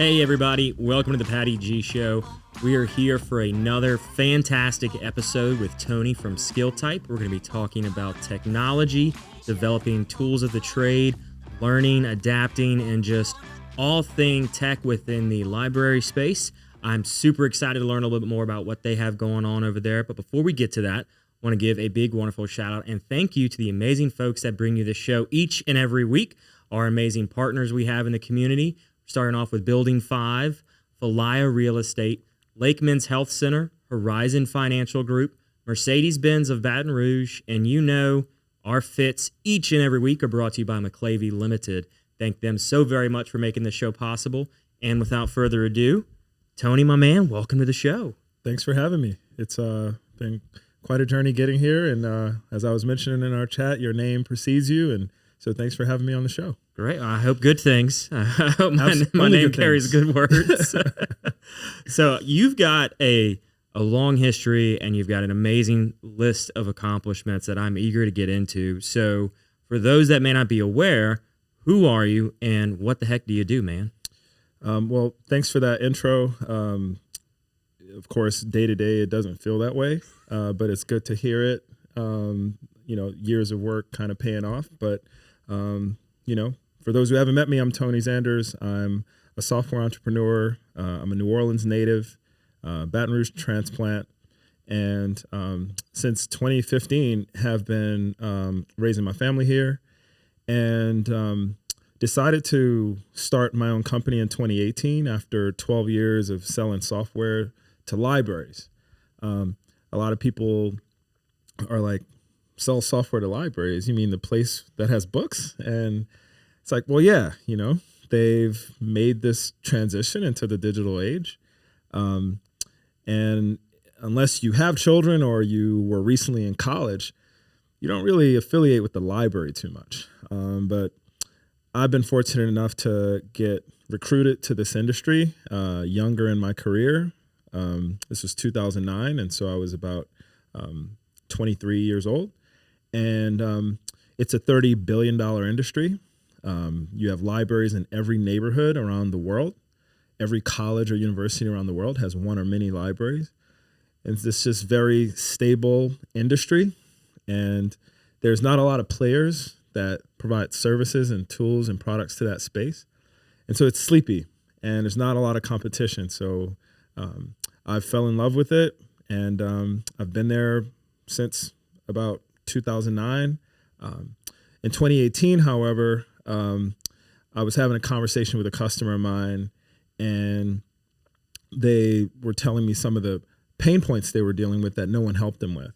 Hey everybody, welcome to the Patty G Show. We are here for another fantastic episode with Tony from Skill Type. We're going to be talking about technology, developing tools of the trade, learning, adapting, and just all thing tech within the library space. I'm super excited to learn a little bit more about what they have going on over there. But before we get to that, I want to give a big, wonderful shout out and thank you to the amazing folks that bring you this show each and every week, our amazing partners we have in the community. Starting off with Building 5, Falia Real Estate, Lakeman's Health Center, Horizon Financial Group, Mercedes-Benz of Baton Rouge, and you know our fits each and every week are brought to you by McLavy Limited. Thank them so very much for making this show possible. And without further ado, Tony, my man, welcome to the show. Thanks for having me. It's been quite a journey getting here, and as I was mentioning in our chat, your name precedes you, and so thanks for having me on the show. Great. I hope good things. I hope my name carries good words. So you've got a long history and you've got an amazing list of accomplishments that I'm eager to get into. So for those that may not be aware, who are you and what the heck do you do, man? Well, thanks for that intro. Of course, day to day, it doesn't feel that way, but it's good to hear it. Years of work kind of paying off, but for those who haven't met me, I'm Tony Zanders. I'm a software entrepreneur. I'm a New Orleans native, Baton Rouge transplant, and since 2015 have been raising my family here, and decided to start my own company in 2018 after 12 years of selling software to libraries. A lot of people are like, sell software to libraries? You mean the place that has books? And it's like, well, yeah, they've made this transition into the digital age. And unless you have children or you were recently in college, you don't really affiliate with the library too much. But I've been fortunate enough to get recruited to this industry younger in my career. This was 2009, and so I was about 23 years old. And it's a $30 billion industry. You have libraries in every neighborhood around the world. Every college or university around the world has one or many libraries. And it's just very stable industry. And there's not a lot of players that provide services and tools and products to that space. And so it's sleepy and there's not a lot of competition. So I fell in love with it, and I've been there since about 2009. In 2018, however, I was having a conversation with a customer of mine, and they were telling me some of the pain points they were dealing with that no one helped them with.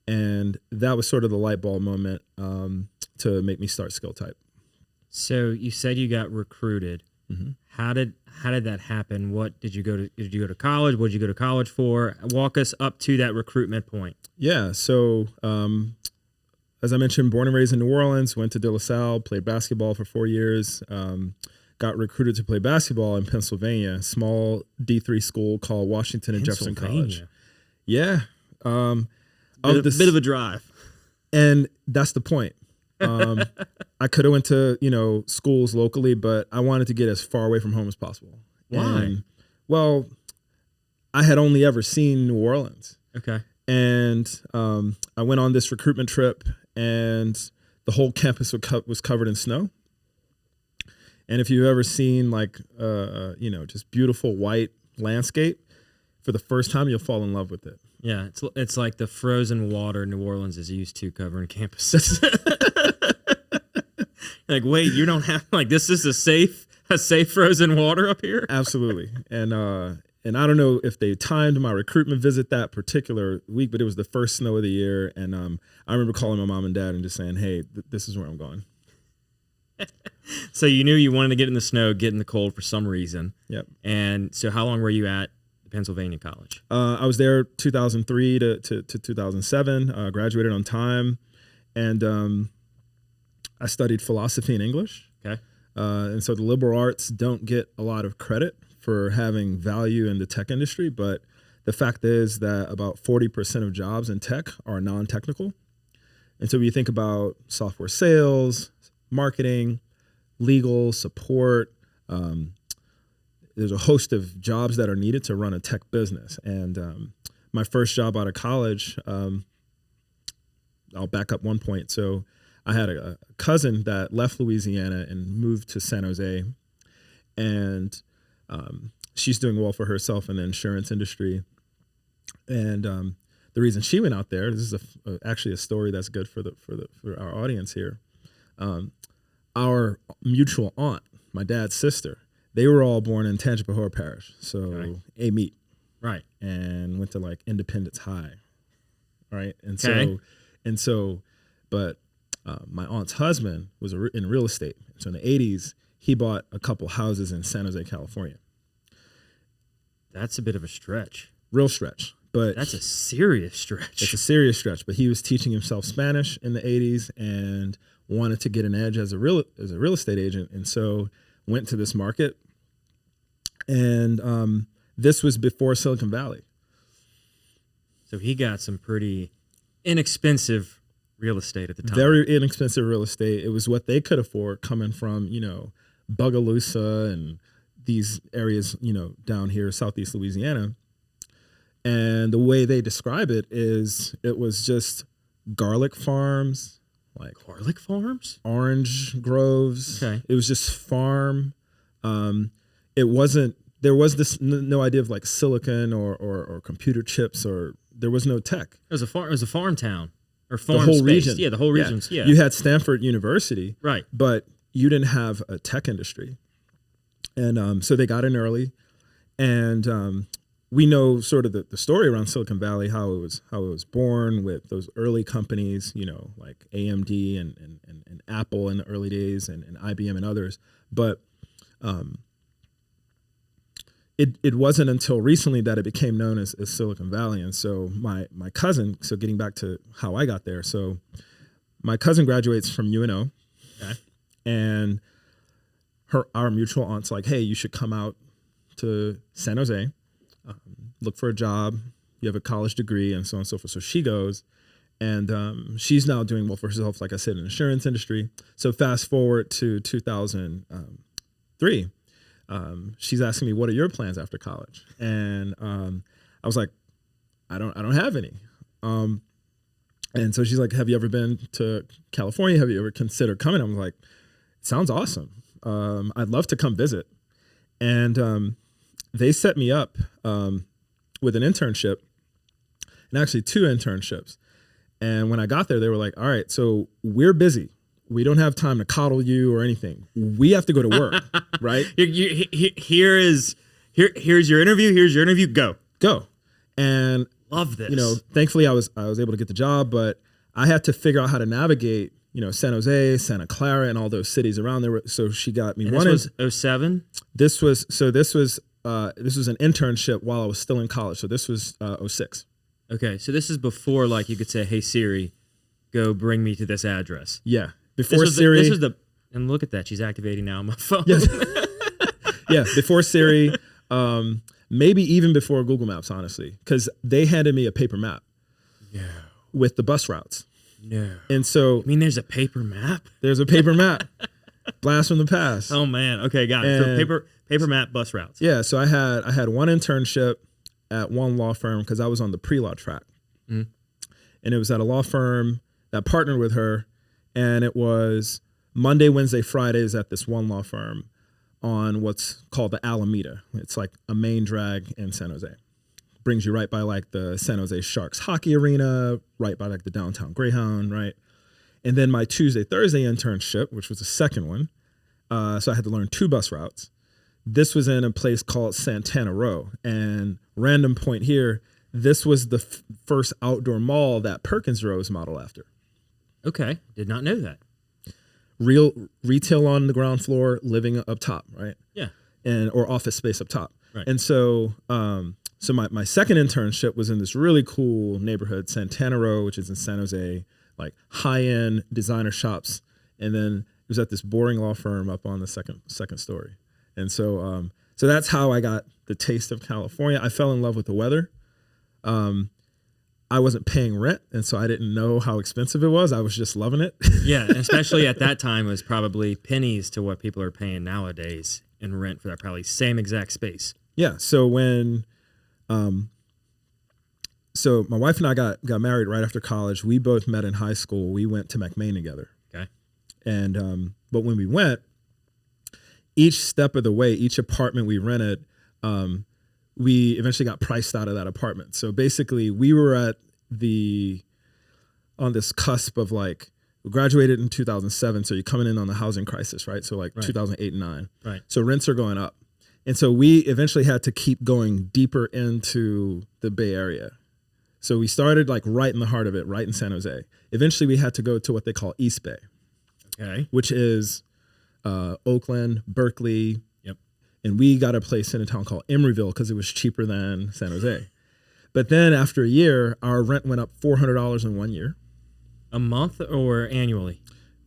And that was sort of the light bulb moment to make me start Skill Type. So you said you got recruited. Mm-hmm. How did that happen? What did you go to? Did you go to college? What did you go to college for? Walk us up to that recruitment point. Yeah. So as I mentioned, born and raised in New Orleans, went to De La Salle, played basketball for 4 years, got recruited to play basketball in Pennsylvania, a small D3 school called Washington and Jefferson College. Yeah. Bit of a drive. And that's the point. I could have went to, schools locally, but I wanted to get as far away from home as possible. Why? Well, I had only ever seen New Orleans. Okay. And I went on this recruitment trip, and the whole campus was covered in snow. And if you've ever seen just beautiful white landscape, for the first time, you'll fall in love with it. Yeah, it's like the frozen water New Orleans is used to covering campuses. Like, wait, you don't have this is a safe frozen water up here? Absolutely. And I don't know if they timed my recruitment visit that particular week, but it was the first snow of the year. And I remember calling my mom and dad and just saying, hey, this is where I'm going. So you knew you wanted to get in the snow, get in the cold for some reason. Yep. And so how long were you at Pennsylvania College? I was there 2003 to 2007, graduated on time. And I studied philosophy and English. Okay. And so the liberal arts don't get a lot of credit for having value in the tech industry, but the fact is that about 40% of jobs in tech are non-technical. And so when you think about software sales, marketing, legal support, there's a host of jobs that are needed to run a tech business. And my first job out of college, I'll back up one point. So I had a cousin that left Louisiana and moved to San Jose, and she's doing well for herself in the insurance industry. And the reason she went out there, this is actually a story that's good for our audience here. Our mutual aunt, my dad's sister, they were all born in Tangipahoa Parish, so A-Meet, right, and went to like Independence High, right, and but my aunt's husband was in real estate, so in the 80s he bought a couple houses in San Jose, California. That's a bit of a stretch. Real stretch. But that's a serious stretch. It's a serious stretch. But he was teaching himself Spanish in the 80s and wanted to get an edge as a real estate agent, and so went to this market. And this was before Silicon Valley. So he got some pretty inexpensive real estate at the time. Very inexpensive real estate. It was what they could afford coming from, Bogalusa and these areas, down here, Southeast Louisiana. And the way they describe it is it was just garlic farms, like garlic farms, orange groves. Okay. It was just farm. It wasn't, there was this no idea of like silicon or computer chips, or there was no tech. It was a farm town or farm the whole space. region. Yeah, the whole regions. Yeah. You had Stanford University. Right. But you didn't have a tech industry. And so they got in early, and we know sort of the story around Silicon Valley, how it was born with those early companies, like AMD and Apple in the early days, and IBM and others. But it wasn't until recently that it became known as Silicon Valley. And so my cousin, so getting back to how I got there, so my cousin graduates from UNO, okay. And our mutual aunt's like, hey, you should come out to San Jose, look for a job. You have a college degree, and so on and so forth. So she goes, and she's now doing well for herself, like I said, in the insurance industry. So fast forward to 2003, she's asking me, what are your plans after college? And I was like, I don't have any. And so she's like, have you ever been to California? Have you ever considered coming? I'm like, sounds awesome. I'd love to come visit. And they set me up with an internship, and actually 2 internships. And when I got there, they were like, all right, so we're busy. We don't have time to coddle you or anything. We have to go to work, right? Here's your interview. Here's your interview. Go. And love this. Thankfully I was able to get the job, but I had to figure out how to navigate, San Jose, Santa Clara, and all those cities around there. So she got me one. This was 07? This was an internship while I was still in college. So this was 06. Okay, so this is before, like, you could say, hey, Siri, go bring me to this address. Yeah. Before Siri. And look at that. She's activating now on my phone. Yes. Yeah, before Siri, maybe even before Google Maps, honestly, because they handed me a paper map. No. With the bus routes. No. And so. I mean, there's a paper map? There's a paper map. Blast from the past. Oh, man. Okay, got it. So paper map, bus routes. Yeah, so I had one internship at one law firm because I was on the pre-law track. Mm-hmm. And it was at a law firm that partnered with her, and it was Monday, Wednesday, Fridays at this one law firm on what's called the Alameda. It's like a main drag in San Jose. Brings you right by like the San Jose Sharks hockey arena, right by like the downtown Greyhound, right? And then my Tuesday, Thursday internship, which was the second one, so I had to learn 2 bus routes. This was in a place called Santana Row. And random point here, this was the first outdoor mall that Perkins Row is modeled after. Okay, did not know that. Real retail on the ground floor, living up top, right? Yeah. Or office space up top. Right. And so so my second internship was in this really cool neighborhood, Santana Row, which is in San Jose, like high-end designer shops. And then it was at this boring law firm up on the second story. And so so that's how I got the taste of California. I fell in love with the weather. I wasn't paying rent, and so I didn't know how expensive it was. I was just loving it. Yeah, especially at that time, it was probably pennies to what people are paying nowadays. and rent for that probably same exact space. Yeah. So when, so my wife and I got married right after college. We both met in high school. We went to McMain together. Okay. And, but when we went, each step of the way, each apartment we rented, we eventually got priced out of that apartment. So basically we were on this cusp of like, we graduated in 2007. So you're coming in on the housing crisis, right? So like 2008 and 9. Right. So rents are going up. And so we eventually had to keep going deeper into the Bay Area. So we started like right in the heart of it, right in San Jose. Eventually we had to go to what they call East Bay, which is Oakland, Berkeley. Yep. And we got a place in a town called Emeryville because it was cheaper than San Jose. But then after a year, our rent went up $400 in 1 year. A month or annually?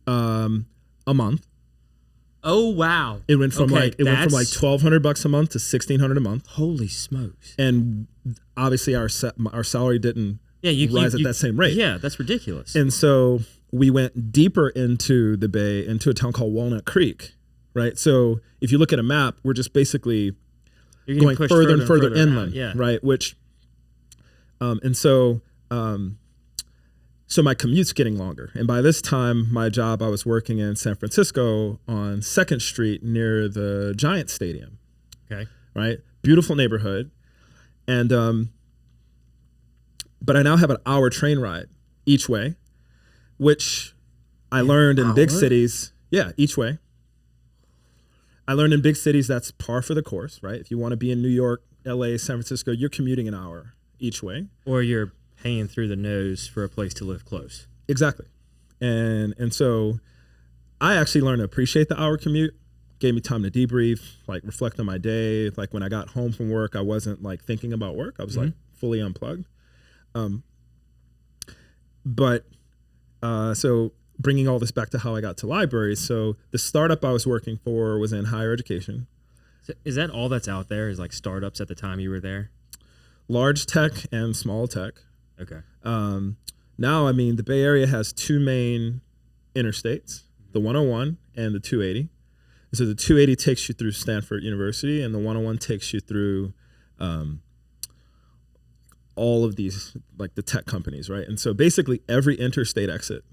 A month. Oh wow! It went from like $1,200 a month to $1,600 a month. Holy smokes! And obviously our salary didn't rise at that same rate. Yeah, that's ridiculous. And so we went deeper into the Bay, into a town called Walnut Creek, right? So if you look at a map, we're just basically going further and further inland, right? Which, so my commute's getting longer. And by this time, my job, I was working in San Francisco on 2nd Street near the Giants Stadium. Okay. Right? Beautiful neighborhood. And, but I now have an hour train ride each way, which I learned in big cities. Yeah, each way. I learned in big cities that's par for the course, right? If you want to be in New York, LA, San Francisco, you're commuting an hour each way. Or you're paying through the nose for a place to live close. Exactly. And so I actually learned to appreciate the hour commute. Gave me time to debrief, like reflect on my day. Like when I got home from work, I wasn't like thinking about work. I was like fully unplugged. So bringing all this back to how I got to libraries. So the startup I was working for was in higher education. So is that all that's out there is like startups at the time you were there? Large tech and small tech. Okay. Now, I mean, the Bay Area has 2 main interstates, the 101 and the 280. So the 280 takes you through Stanford University, and the 101 takes you through all of these, like the tech companies, right? And so basically every interstate exit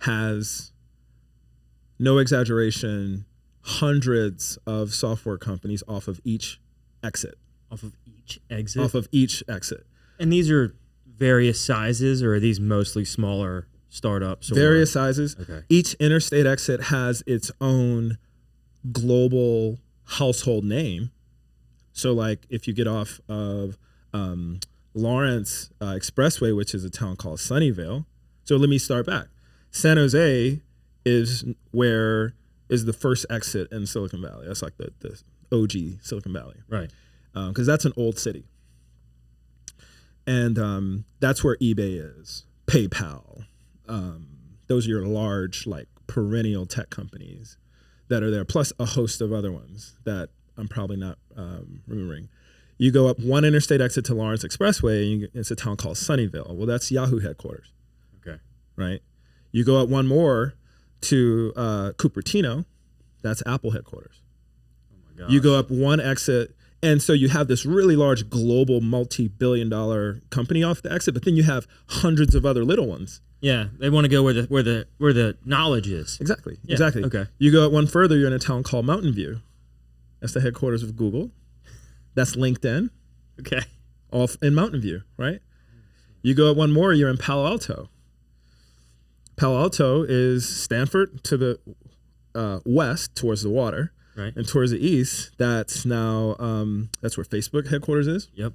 has, no exaggeration, hundreds of software companies off of each exit. Off of each exit? Off of each exit. And these are various sizes, or are these mostly smaller startups? Various sizes. Okay. Each interstate exit has its own global household name. So like if you get off of Lawrence Expressway, which is a town called Sunnyvale. So let me start back. San Jose is the first exit in Silicon Valley. That's like the OG Silicon Valley. Right. Because that's an old city. And that's where eBay is, PayPal. Those are your large, like perennial tech companies that are there, plus a host of other ones that I'm probably not remembering. You go up one interstate exit to Lawrence Expressway, and it's a town called Sunnyvale. Well, that's Yahoo headquarters. Okay. Right? You go up one more to Cupertino, that's Apple headquarters. Oh my gosh. You go up one exit, and so you have this really large global multi-billion-dollar company off the exit, but then you have hundreds of other little ones. Yeah, they want to go where the knowledge is. Exactly. Yeah, exactly. Okay. You go up one further, you're in a town called Mountain View. That's the headquarters of Google. That's LinkedIn. Okay. All in Mountain View, right? You go up one more, you're in Palo Alto. Palo Alto is Stanford to the west towards the water. Right. And towards the east, that's now, that's where Facebook headquarters is. Yep.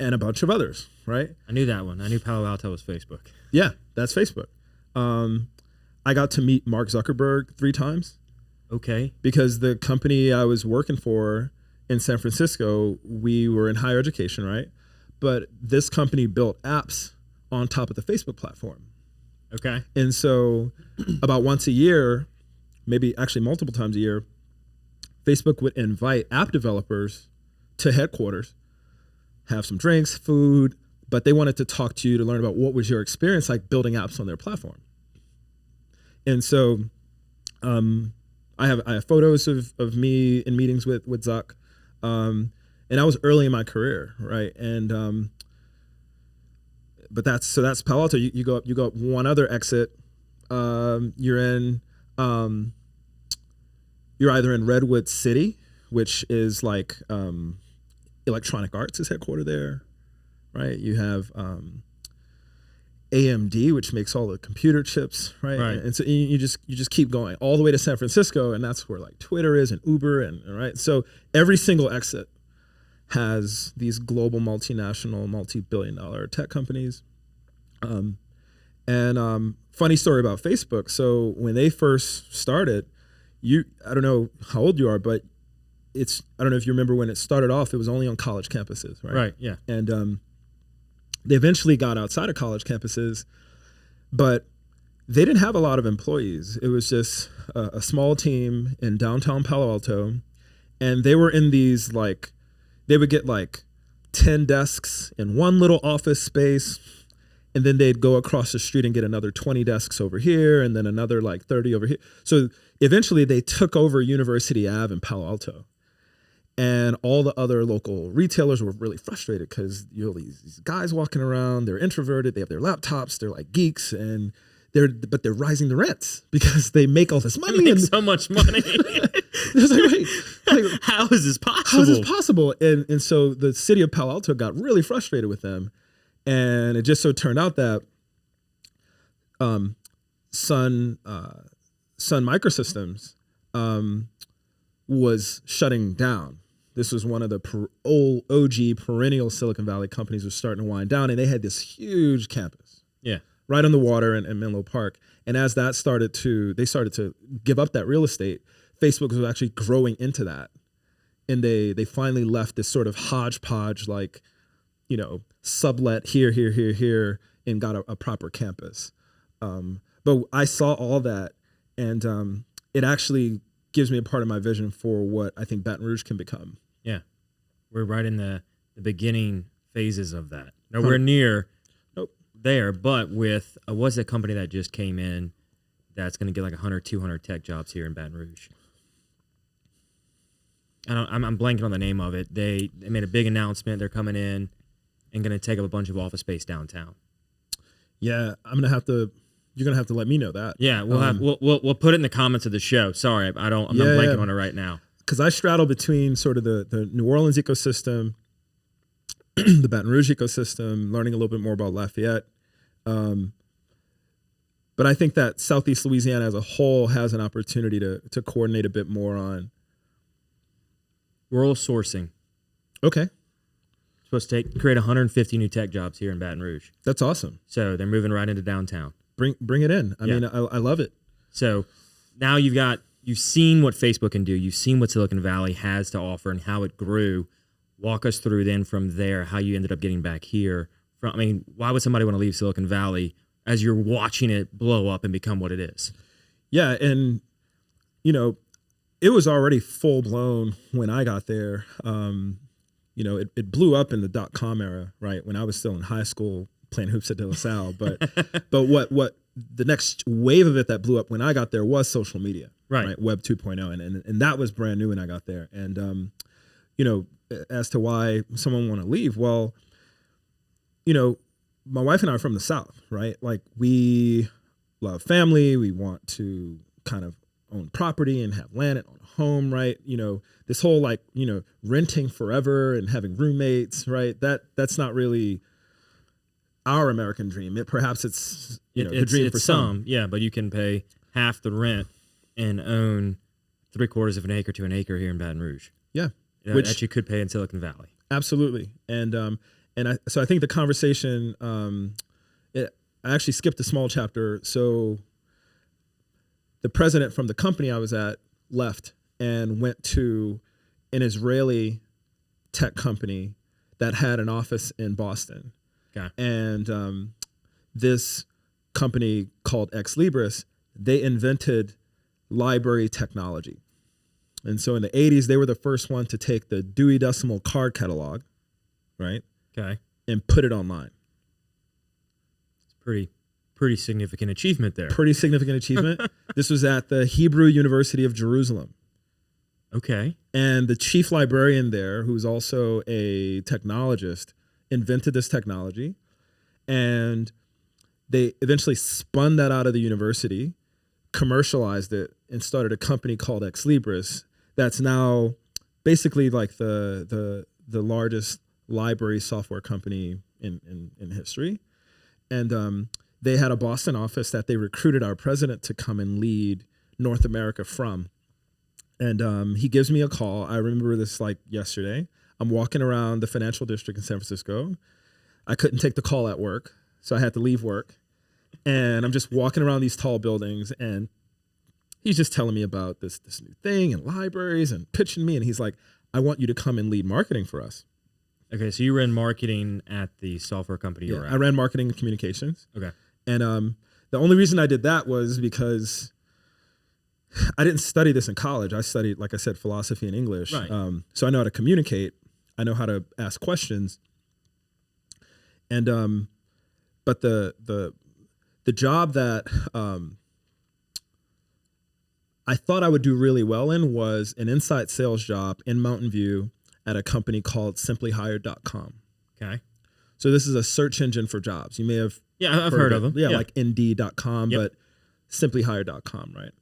And a bunch of others, right? I knew that one. I knew Palo Alto was Facebook. Yeah, that's Facebook. I got to meet Mark Zuckerberg 3 times. Okay. Because the company I was working for in San Francisco, we were in higher education, right? But this company built apps on top of the Facebook platform. Okay. And so about once a year, maybe actually multiple times a year, Facebook would invite app developers to headquarters, have some drinks, food, but they wanted to talk to you to learn about what was your experience like building apps on their platform. And so I have photos of me in meetings with Zuck, and I was early in my career, right? And but that's Palo Alto. You go up one other exit. You're either in Redwood City, which is like Electronic Arts is headquartered there, right? You have AMD, which makes all the computer chips, right? And so you just keep going all the way to San Francisco, and that's where like Twitter is and Uber, and right. So every single exit has these global multinational, multi-billion-dollar tech companies. Funny story about Facebook. So when they first started, I don't know how old you are, but I don't know if you remember when it started off, it was only on college campuses, right? Right, yeah. And they eventually got outside of college campuses, but they didn't have a lot of employees. It was just a small team in downtown Palo Alto, and they were in these like, they would get like 10 desks in one little office space, and then they'd go across the street and get another 20 desks over here, and then another like 30 over here. So eventually they took over University Ave in Palo Alto. And all the other local retailers were really frustrated because these guys walking around, they're introverted, they have their laptops, they're like geeks, and they're rising the rents because they make all this money. They make so much money. Like, how is this possible? How is this possible? And so the city of Palo Alto got really frustrated with them. And it just so turned out that Sun Microsystems was shutting down. This was one of the old OG perennial Silicon Valley companies was starting to wind down, and they had this huge campus, right on the water in Menlo Park. And as that started to give up that real estate, Facebook was actually growing into that, and they finally left this sort of hodgepodge, like, sublet here, and got a proper campus. But I saw all that, and it actually gives me a part of my vision for what I think Baton Rouge can become. Yeah. We're right in the beginning phases of that. Nowhere near there, but with what's a company that just came in that's going to get like 100, 200 tech jobs here in Baton Rouge? I'm blanking on the name of it. They made a big announcement. They're coming in and going to take up a bunch of office space downtown. Yeah, you're going to have to let me know that. Yeah, we'll put it in the comments of the show. Sorry, I'm not blanking on it right now. Because I straddle between sort of the New Orleans ecosystem, the Baton Rouge ecosystem, learning a little bit more about Lafayette. But I think that Southeast Louisiana as a whole has an opportunity to coordinate a bit more on rural sourcing. Okay. Supposed to create 150 new tech jobs here in Baton Rouge. That's awesome. So they're moving right into downtown. Bring it in. I mean, I love it. So now you've seen what Facebook can do. You've seen what Silicon Valley has to offer and how it grew. Walk us through then from there how you ended up getting back here. Why would somebody want to leave Silicon Valley as you're watching it blow up and become what it is? Yeah, and it was already full blown when I got there. It blew up in the .com era, right? When I was still in high school playing hoops at De La Salle. But what the next wave of it that blew up when I got there was social media, right? Web 2.0, and that was brand new when I got there. And as to why someone want to leave, well, my wife and I are from the South, right? Like, we love family. We want to kind of own property and have land and own a home, right? This whole renting forever and having roommates, right? That's not really our American dream. Perhaps it's the dream for some. Yeah, but you can pay half the rent and own 3/4 of an acre to an acre here in Baton Rouge. Yeah, which that you could pay in Silicon Valley. Absolutely, so I think the conversation. I actually skipped a small chapter. So the president from the company I was at left and went to an Israeli tech company that had an office in Boston. Okay. And this company called Ex Libris, they invented library technology. And so in the 80s, they were the first one to take the Dewey Decimal Card Catalog, right? Okay. And put it online. It's pretty Pretty significant achievement there. Pretty significant achievement. This was at the Hebrew University of Jerusalem. Okay. And the chief librarian there, who's also a technologist, invented this technology. And they eventually spun that out of the university, commercialized it, and started a company called Ex Libris that's now basically like the largest library software company in history. And they had a Boston office that they recruited our president to come and lead North America from. And he gives me a call. I remember this like yesterday. I'm walking around the financial district in San Francisco. I couldn't take the call at work, so I had to leave work. And I'm just walking around these tall buildings, and he's just telling me about this new thing and libraries and pitching me. And he's like, I want you to come and lead marketing for us. Okay, so you ran marketing at the software company you were at. I ran marketing and communications. Okay. And the only reason I did that was because I didn't study this in college. I studied, like I said, philosophy and English. Right. So I know how to communicate. I know how to ask questions. And but the job that I thought I would do really well in was an inside sales job in Mountain View at a company called simplyhired.com. Okay. So this is a search engine for jobs. You may have I've heard of them. Yeah, like Indeed.com, Yep. but simplyhired.com, right?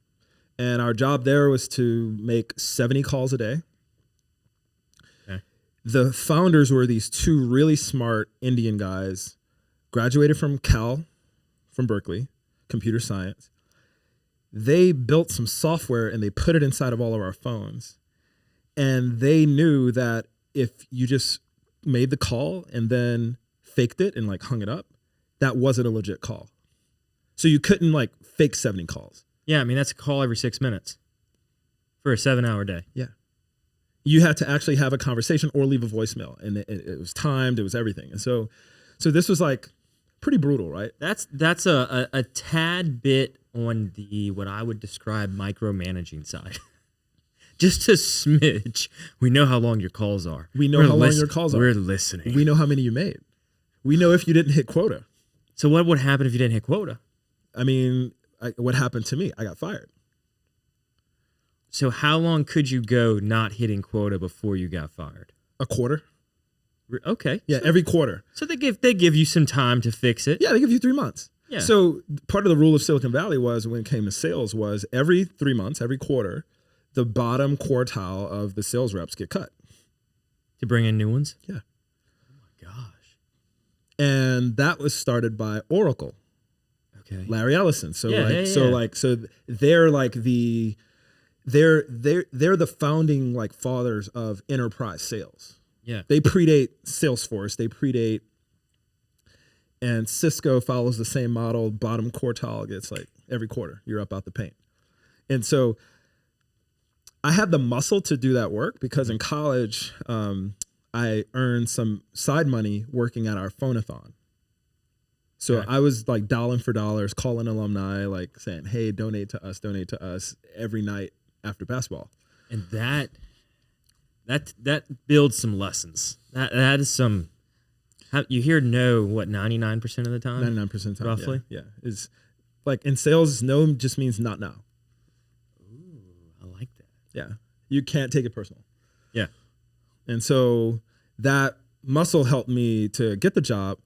And our job there was to make 70 calls a day. Okay. The founders were these two really smart Indian guys, graduated from from Berkeley, computer science. They built some software and they put it inside of all of our phones. And they knew that if you just made the call and then faked it and like hung it up, that wasn't a legit call. So you couldn't like fake 70 calls. Yeah, I mean, that's a call every 6 minutes for a 7-hour day. Yeah. You had to actually have a conversation or leave a voicemail, and it was timed, it was everything. And so this was like pretty brutal, right? That's a tad bit on the what I would describe micromanaging side. Just a smidge. We know how long your calls are. We know how long your calls are. We're listening. We know how many you made. We know if you didn't hit quota. So what would happen if you didn't hit quota? I mean, what happened to me? I got fired. So how long could you go not hitting quota before you got fired? A quarter. Okay. Yeah, every quarter. So they give you some time to fix it. Yeah, they give you 3 months. Yeah. So part of the rule of Silicon Valley was when it came to sales was every 3 months, every quarter, the bottom quartile of the sales reps get cut. To bring in new ones? Yeah. Oh my gosh. And that was started by Oracle. Okay. Larry Ellison. So So they're like they're the founding like fathers of enterprise sales. Yeah. They predate Salesforce. They predate, and Cisco follows the same model. Bottom quartile gets like every quarter you're up out the paint. And so I had the muscle to do that work because in college I earned some side money working at our phone-a-thon. So Okay. I was like dollar for dollars, calling alumni, like saying, hey, donate to us every night after basketball. And that builds some lessons. That is some. You hear no, what, 99% of the time? 99% of the time. Roughly? Yeah. Is like in sales, no just means not now. Ooh, I like that. Yeah. You can't take it personal. Yeah. And so that muscle helped me to get the job.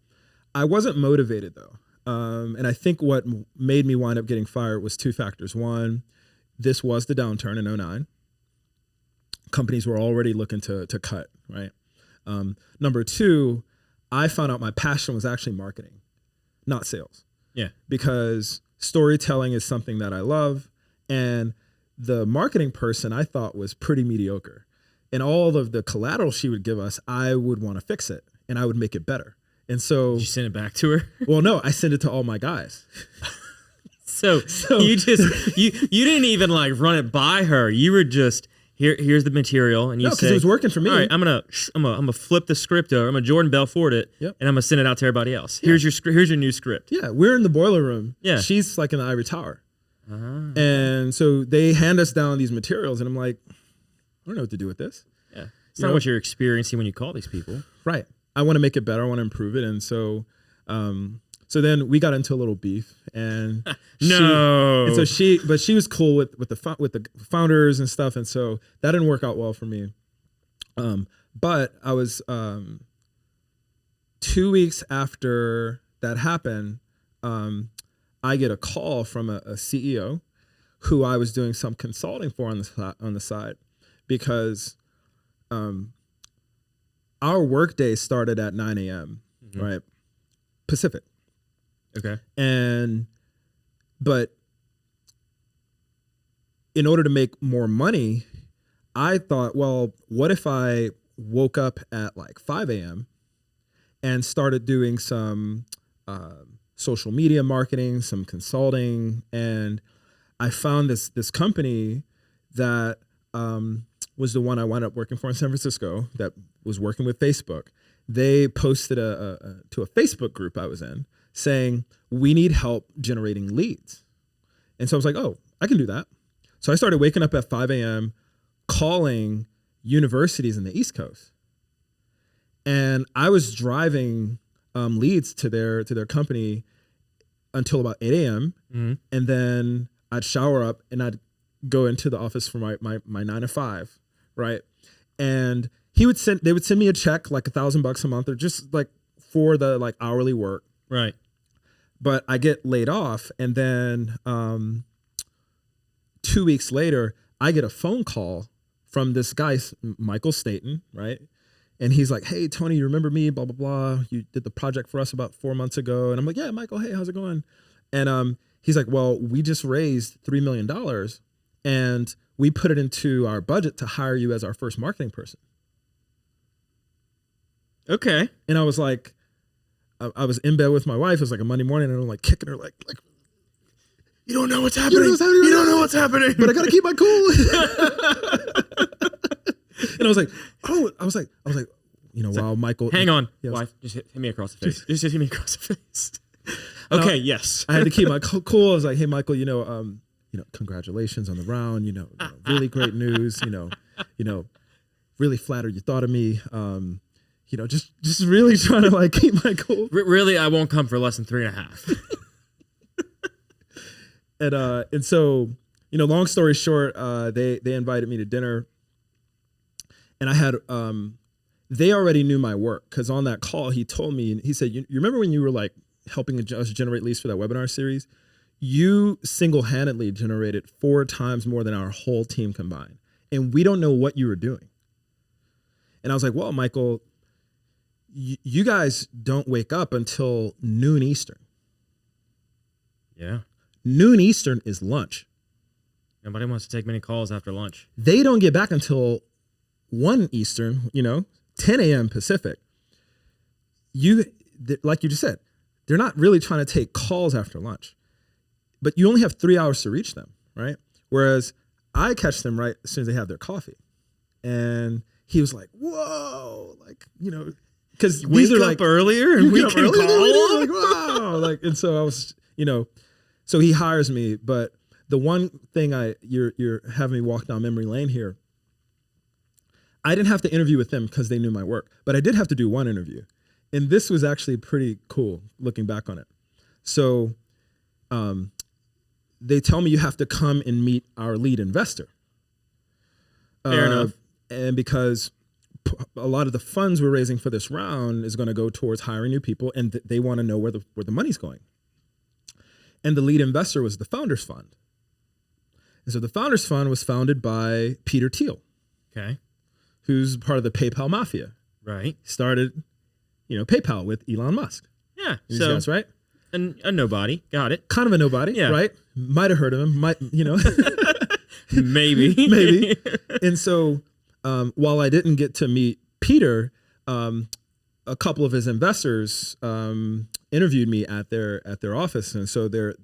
I wasn't motivated though. And I think what made me wind up getting fired was two factors. One, this was the downturn in 2009. Companies were already looking to cut, right? Number two, I found out my passion was actually marketing, not sales. Yeah. Because storytelling is something that I love. And the marketing person I thought was pretty mediocre. And all of the collateral she would give us, I would want to fix it and I would make it better. And so Did you send it back to her? Well, no, I sent it to all my guys. So you just you didn't even like run it by her. You were just here's the material, and you because it was working for me. All right, I'm gonna flip the script over. I'm gonna Jordan Belfort it, Yep. and I'm gonna send it out to everybody else. Here's your script. Here's your new script. Yeah, we're in the boiler room. Yeah. She's like in the ivory tower. Ah. And so they hand us down these materials, and I'm like, I don't know what to do with this. Yeah, it's not what you're experiencing when you call these people. Right. I want to make it better. I want to improve it. And so So then we got into a little beef, and No. she was cool with the founders and stuff, and so that didn't work out well for me. But I was 2 weeks after that happened, I get a call from a CEO who I was doing some consulting for on the side, because our workday started at 9 a.m. Right, Pacific. Okay. But in order to make more money, I thought, well, what if I woke up at like 5 a.m. and started doing some social media marketing, some consulting, and I found this company that was the one I wound up working for in San Francisco that was working with Facebook. They posted to a Facebook group I was in saying, we need help generating leads. And so I was like, oh, I can do that. So I started waking up at 5 a.m. calling universities in the East Coast. And I was driving leads to their company until about 8 a.m. And then I'd shower up and I'd go into the office for my 9 to 5, right? And they would send me a check like $1,000 a month, or just like for the like hourly work. Right. But I get laid off, and then 2 weeks later, I get a phone call from this guy, Michael Staten, right? And he's like, hey, Tony, you remember me, blah, blah, blah. You did the project for us about 4 months ago. And I'm like, yeah, Michael, hey, how's it going? And he's like, well, we just raised $3 million and we put it into our budget to hire you as our first marketing person. Okay. And I was like, I was in bed with my wife. It was like a Monday morning, and I'm like kicking her like you don't know what's happening. You don't know what's happening. But I got to keep my cool. And I was like, wow, Michael. Hang on, yeah, wife. Just hit me across the face. Just hit me across the face. Okay, yes. I had to keep my cool. I was like, hey, Michael, congratulations on the round. Really great news. Really flattered you thought of me. Just really trying to like keep my cool. Really, I won't come for less than 3.5. And so, long story short, they invited me to dinner, and I had, they already knew my work, because on that call, he told me, he said, you remember when you were like helping us generate leads for that webinar series? You single-handedly generated 4 times more than our whole team combined. And we don't know what you were doing. And I was like, well, Michael, you guys don't wake up until noon Eastern. Yeah. Noon Eastern is lunch. Nobody wants to take many calls after lunch. They don't get back until 1 Eastern, 10 a.m. Pacific. Like you just said, they're not really trying to take calls after lunch, but you only have 3 hours to reach them, right? Whereas I catch them right as soon as they have their coffee. And he was like, whoa, like, because these are like earlier and we can call. Like, wow. Like, and so I was, so he hires me. But the one thing you're having me walk down memory lane here, I didn't have to interview with them because they knew my work, but I did have to do one interview. And this was actually pretty cool looking back on it. So they tell me you have to come and meet our lead investor. Fair enough. And because a lot of the funds we're raising for this round is going to go towards hiring new people, and they want to know where the money's going. And the lead investor was the Founders Fund. And so the Founders Fund was founded by Peter Thiel. Okay. Who's part of the PayPal mafia. Right. Started, PayPal with Elon Musk. Yeah. These guys, right? A nobody. Got it. Kind of a nobody, yeah. Right? Might have heard of him. Maybe. Maybe. And so while I didn't get to meet Peter, a couple of his investors interviewed me at their office. And so their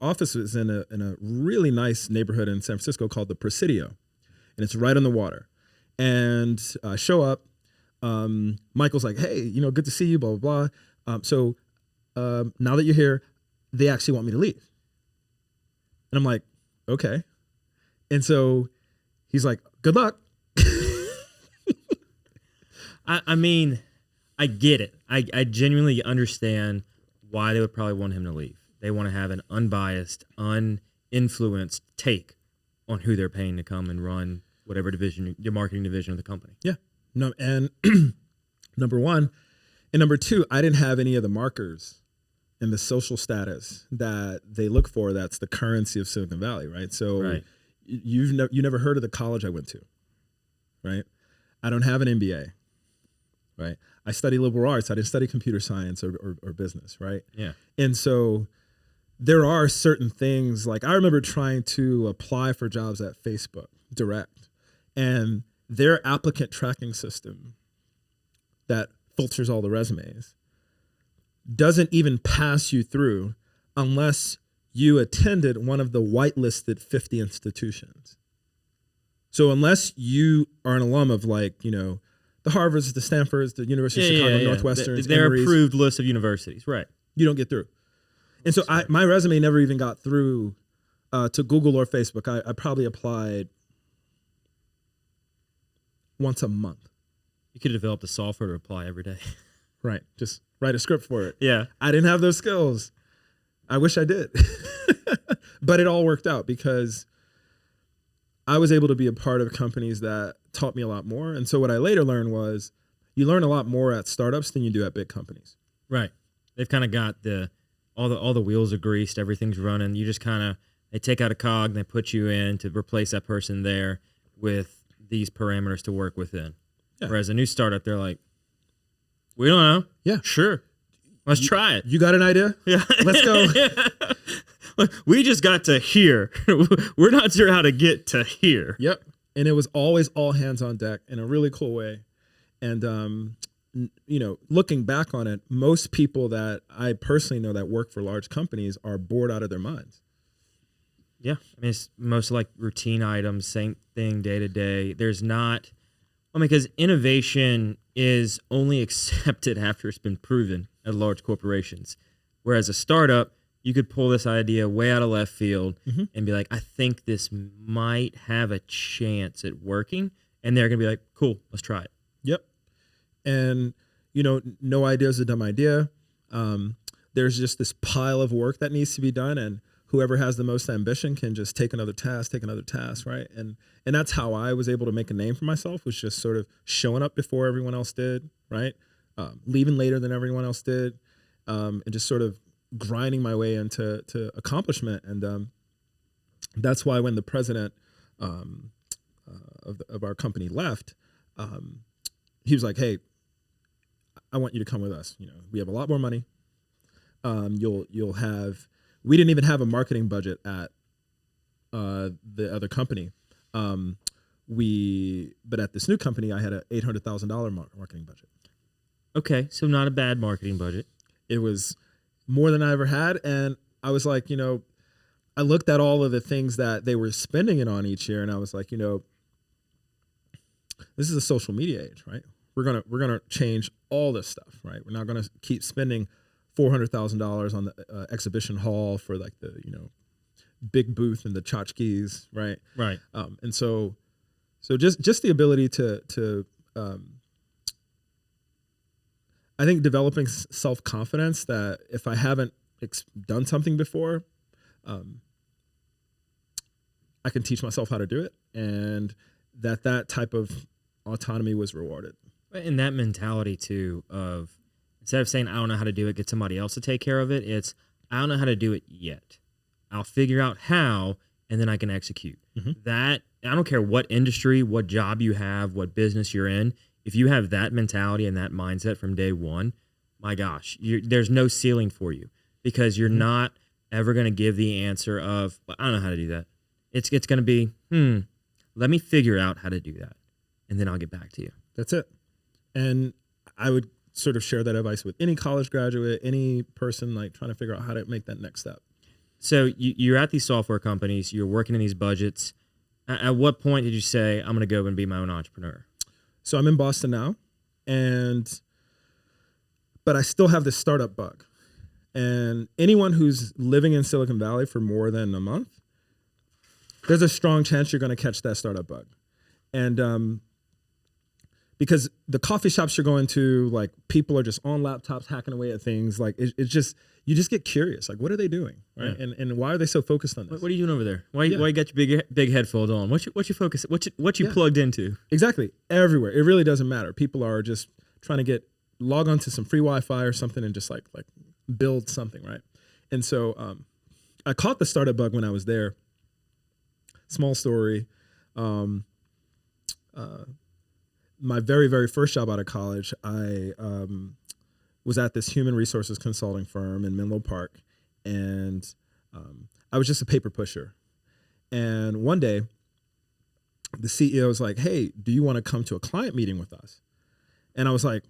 office is in a really nice neighborhood in San Francisco called the Presidio. And it's right on the water. And I show up. Michael's like, hey, good to see you, blah, blah, blah. So now that you're here, they actually want me to leave. And I'm like, okay. And so he's like, good luck. I mean, I get it. I genuinely understand why they would probably want him to leave. They want to have an unbiased, uninfluenced take on who they're paying to come and run whatever division, your marketing division of the company. Yeah. No, and number one. And number two, I didn't have any of the markers and the social status that they look for. That's the currency of Silicon Valley, right? So you never heard of the college I went to, right? I don't have an MBA, right? I study liberal arts. I didn't study computer science or business, right? Yeah. And so there are certain things, like I remember trying to apply for jobs at Facebook Direct, and their applicant tracking system that filters all the resumes doesn't even pass you through unless you attended one of the whitelisted 50 institutions. So unless you are an alum of, like, you know, the Harvards, the Stanfords, the University of Chicago, Northwestern, their approved list of universities, right? You don't get through. And so my resume never even got through to Google or Facebook. I probably applied once a month. You could have developed a software to apply every day. Right. Just write a script for it. Yeah. I didn't have those skills. I wish I did. But it all worked out because I was able to be a part of companies that taught me a lot more. And so what I later learned was you learn a lot more at startups than you do at big companies. Right. They've kind of got all the wheels are greased, everything's running. You just they take out a cog and they put you in to replace that person there with these parameters to work within. Yeah. Whereas a new startup, they're like, we don't know. Yeah. Sure. Let's try it. You got an idea? Yeah. Let's go. Yeah. We just got to here. We're not sure how to get to here. Yep. And it was always all hands on deck in a really cool way. And, you know, looking back on it, most people that I personally know that work for large companies are bored out of their minds. Yeah. I mean, it's most like routine items, same thing day to day. There's not... because innovation is only accepted after it's been proven at large corporations. Whereas a startup, you could pull this idea way out of left field and be like, I think this might have a chance at working. And they're going to be like, cool, let's try it. Yep. And, you know, no idea is a dumb idea. There's just this pile of work that needs to be done. And whoever has the most ambition can just take another task, right? And that's how I was able to make a name for myself, was just sort of showing up before everyone else did, right? Leaving later than everyone else did, and just sort of grinding my way into accomplishment. And that's why when the president of our company left, he was like, "Hey, I want you to come with us. You know, we have a lot more money. You'll have." We didn't even have a marketing budget at the other company. But at this new company, I had an $800,000 marketing budget. Okay, so not a bad marketing budget. It was more than I ever had, and I was like, you know, I looked at all of the things that they were spending it on each year, and I was like, you know, this is a social media age, right? We're gonna change all this stuff, right? We're not gonna keep spending $400,000 on the exhibition hall for, like, the, you know, big booth and the tchotchkes, right? Right. And so just the ability to I think developing self-confidence that if I haven't done something before, I can teach myself how to do it, and that type of autonomy was rewarded. And that mentality too of, instead of saying, I don't know how to do it, get somebody else to take care of it, it's, I don't know how to do it yet. I'll figure out how, and then I can execute. That, I don't care what industry, what job you have, what business you're in, if you have that mentality and that mindset from day one, my gosh, there's no ceiling for you, because you're not ever going to give the answer of, well, I don't know how to do that. It's going to be, let me figure out how to do that, and then I'll get back to you. That's it. And I would sort of share that advice with any college graduate, any person like trying to figure out how to make that next step. So you're at these software companies, you're working in these budgets. At what point did you say, I'm going to go and be my own entrepreneur? So I'm in Boston now, but I still have this startup bug. And anyone who's living in Silicon Valley for more than a month, there's a strong chance you're going to catch that startup bug. And because the coffee shops you're going to, like, people are just on laptops hacking away at things. Like, it's just, you just get curious. Like, what are they doing? Right. Yeah. And why are they so focused on this? What are you doing over there? Why you got your big headphones on? What you focus? What you plugged into? Exactly. Everywhere. It really doesn't matter. People are just trying to log on to some free Wi-Fi or something and just like build something. Right. And so I caught the startup bug when I was there. Small story. My very, very first job out of college, I was at this human resources consulting firm in Menlo Park, and I was just a paper pusher. And one day, the CEO was like, "Hey, do you want to come to a client meeting with us?" And I was like,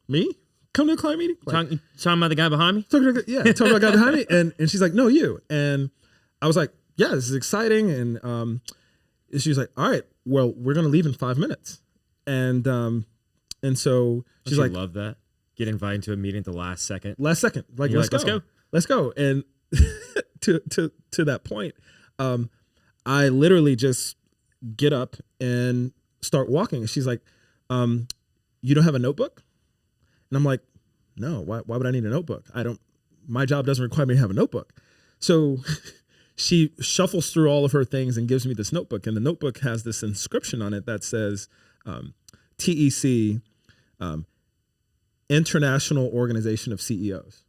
"Me? Come to a client meeting?" Like, talking about the guy behind me? talking about the guy behind me. And she's like, "No, you." And I was like, "Yeah, this is exciting." And she was like, "All right, well, we're gonna leave in 5 minutes." And so she's like, "Love that. Get invited to a meeting at the last second." Like, let's go. And to that point, I literally just get up and start walking. And she's like, "You don't have a notebook?" And I'm like, "No, why would I need a notebook? My job doesn't require me to have a notebook." So she shuffles through all of her things and gives me this notebook. And the notebook has this inscription on it that says, TEC, International Organization of CEOs.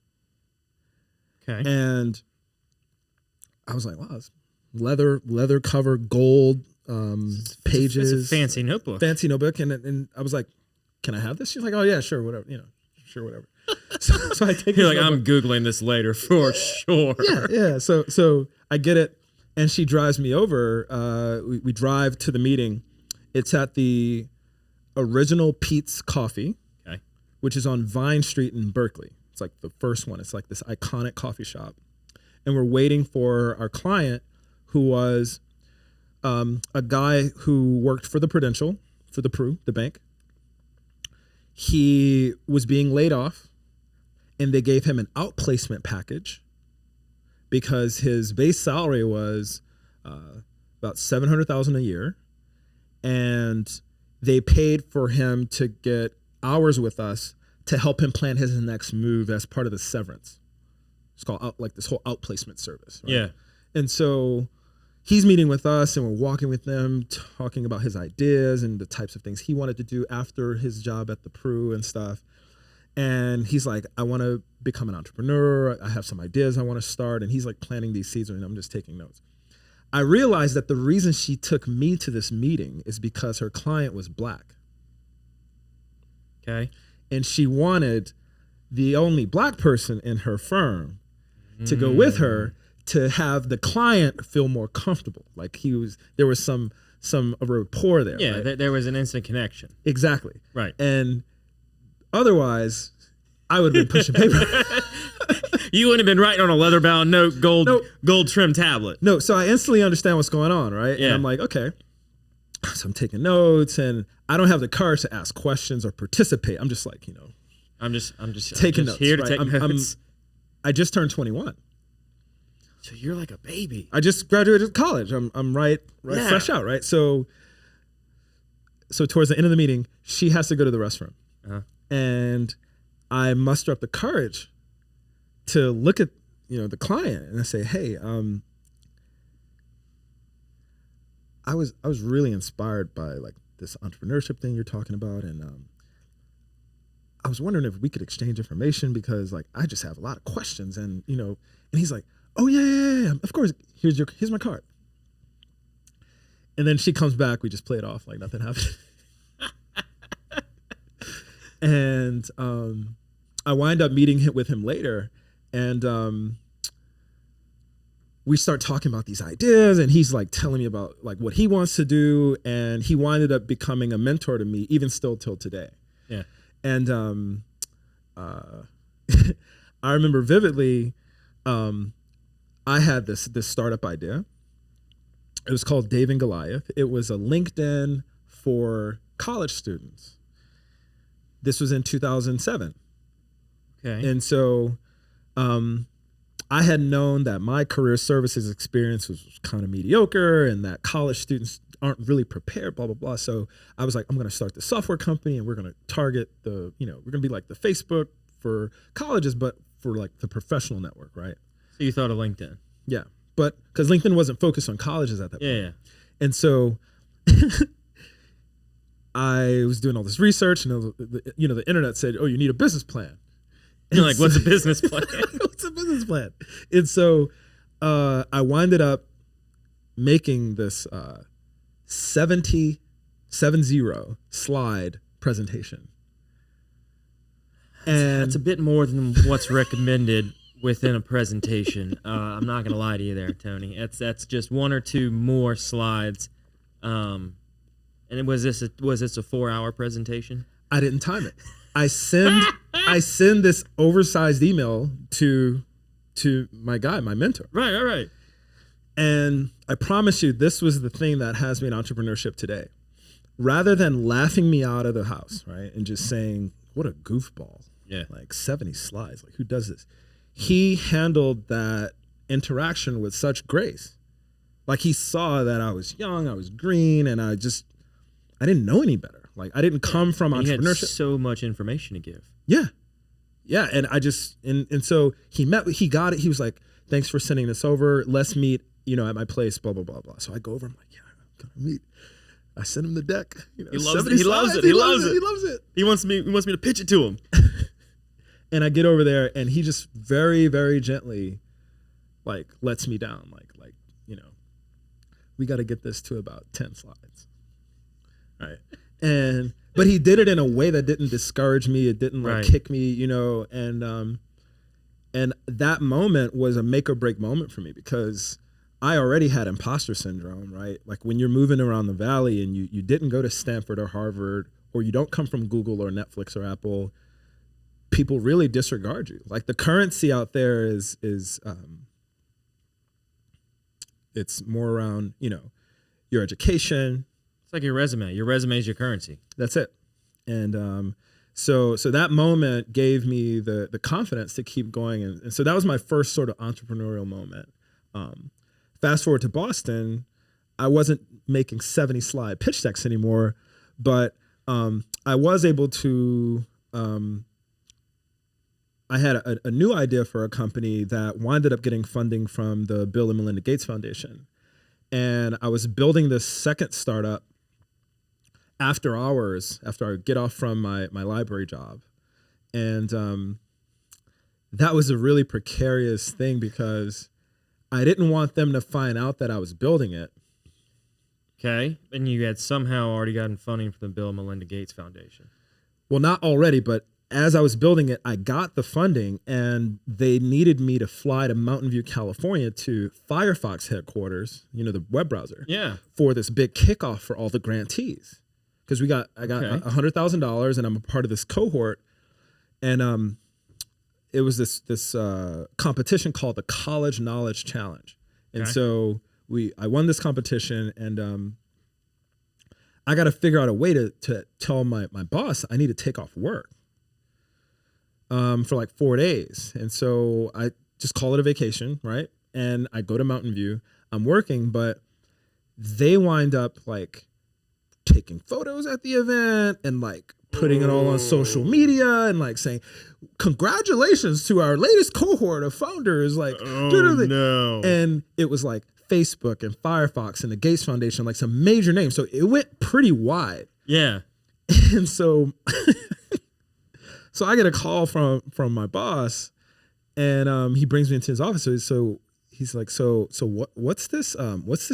Okay. And I was like, wow, it's leather cover, gold pages. It's a fancy notebook. Fancy notebook. And I was like, "Can I have this?" She's like, "Oh yeah, sure, whatever, sure, whatever." So I take. You're like, "I'm Googling this later for sure." Yeah. So I get it, and she drives me over. We drive to the meeting. It's at the Original Pete's Coffee, okay, which is on Vine Street in Berkeley. It's like the first one. It's like this iconic coffee shop, and we're waiting for our client, who was a guy who worked for the Prudential, for the Pru, the bank. He was being laid off, and they gave him an outplacement package because his base salary was about $700,000 a year, and they paid for him to get hours with us to help him plan his next move as part of the severance. It's called this whole outplacement service. Right? Yeah. And so he's meeting with us, and we're walking with them, talking about his ideas and the types of things he wanted to do after his job at the Pru and stuff. And he's like, "I want to become an entrepreneur. I have some ideas I want to start." And he's like planting these seeds, and I'm just taking notes. I realized that the reason she took me to this meeting is because her client was Black. Okay. And she wanted the only Black person in her firm to go with her, to have the client feel more comfortable. Like there was some rapport there. Yeah, right? there was an instant connection. Exactly. Right. And otherwise, I would have been pushing paper. You wouldn't have been writing on a leather-bound note, gold trim tablet. No, so I instantly understand what's going on, right? Yeah. And I'm like, okay. So I'm taking notes, and I don't have the courage to ask questions or participate. I'm just like, I'm just taking notes. here to right? take notes. I just turned 21. So you're like a baby. I just graduated college. I'm right fresh out, right? So towards the end of the meeting, she has to go to the restroom. Uh-huh. And I muster up the courage to look at, the client, and I say, "Hey, I was really inspired by like this entrepreneurship thing you're talking about, and I was wondering if we could exchange information because like I just have a lot of questions." And and he's like, "Oh yeah, of course. Here's my card." And then she comes back. We just play it off like nothing happened. And I wind up meeting with him later, and we start talking about these ideas, and he's like telling me about like what he wants to do, and he winded up becoming a mentor to me, even still till today. Yeah. And I remember vividly, I had this startup idea. It was called Dave and Goliath. It was a LinkedIn for college students. This was in 2007. Okay. And so I had known that my career services experience was kind of mediocre, and that college students aren't really prepared, blah, blah, blah. So I was like, I'm going to start the software company and we're going to target we're going to be like the Facebook for colleges, but for like the professional network, right? So you thought of LinkedIn. Yeah. But because LinkedIn wasn't focused on colleges at that point. Yeah. And so I was doing all this research and the internet said, oh, you need a business plan. And you're like, what's a business plan? What's a business plan? And so I winded up making this 70 slide presentation. And that's a bit more than what's recommended within a presentation. I'm not gonna lie to you there, Tony. That's just one or two more slides. And was this a 4-hour presentation? I didn't time it. I send this oversized email to my guy, my mentor. Right. And I promise you, this was the thing that has me in entrepreneurship today. Rather than laughing me out of the house, right, and just saying, what a goofball. Yeah. Like 70 slides. Like, who does this? He handled that interaction with such grace. Like, he saw that I was young, I was green, and I didn't know any better. Like, I didn't come from entrepreneurship. You had so much information to give. Yeah. Yeah. And I just, and so he got it. He was like, thanks for sending this over. Let's meet, at my place, blah, blah, blah, blah. So I go over, I'm like, yeah, I'm going to meet. I send him the deck. He loves it. He loves it. He loves it. He wants me to pitch it to him. And I get over there and he just very, very gently like lets me down. Like, we got to get this to about 10 slides. Right. But he did it in a way that didn't discourage me. It didn't kick me, and that moment was a make or break moment for me because I already had imposter syndrome, right? Like when you're moving around the valley and you didn't go to Stanford or Harvard, or you don't come from Google or Netflix or Apple, people really disregard you. Like the currency out there is it's more around, your education. It's like your resume. Your resume is your currency. That's it. And so that moment gave me the confidence to keep going. And so that was my first sort of entrepreneurial moment. Fast forward to Boston, I wasn't making 70 slide pitch decks anymore, but I was able to, I had a new idea for a company that winded up getting funding from the Bill and Melinda Gates Foundation. And I was building this second startup after hours, after I get off from my library job. And that was a really precarious thing because I didn't want them to find out that I was building it. Okay. And you had somehow already gotten funding from the Bill and Melinda Gates Foundation. Well, not already, but as I was building it, I got the funding and they needed me to fly to Mountain View, California to Firefox headquarters, the web browser. Yeah. For this big kickoff for all the grantees. Because I got $100,000 and I'm a part of this cohort. And it was this competition called the College Knowledge Challenge. And so I won this competition and I got to figure out a way to tell my boss I need to take off work for like 4 days. And so I just call it a vacation, right? And I go to Mountain View. I'm working, but they wind up like taking photos at the event and like putting it all on social media and like saying, congratulations to our latest cohort of founders. Like, no. And it was like Facebook and Firefox and the Gates Foundation, like some major names. So it went pretty wide. Yeah. And so, so I get a call from my boss and he brings me into his office. So he's like, so what's this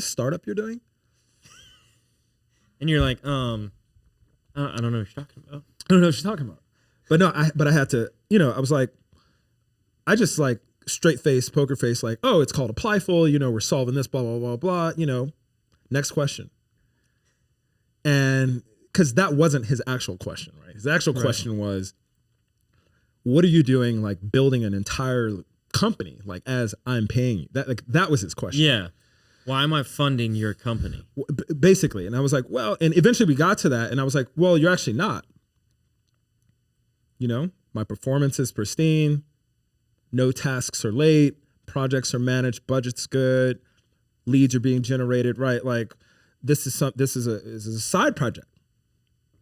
startup you're doing? And you're like, I don't know what you're talking about. I don't know what you're talking about. But no, I had to, I was like, I just like straight face, poker face, like, oh, it's called Applyful, we're solving this, blah, blah, blah, blah, next question. And because that wasn't his actual question, right? His actual question was, what are you doing, like building an entire company, like as I'm paying you? That was his question. Yeah. Why am I funding your company? Basically. And I was like, well, and eventually we got to that and I was like, well, you're actually not. My performance is pristine. No tasks are late. Projects are managed. Budget's good. Leads are being generated, right? Like this is a side project.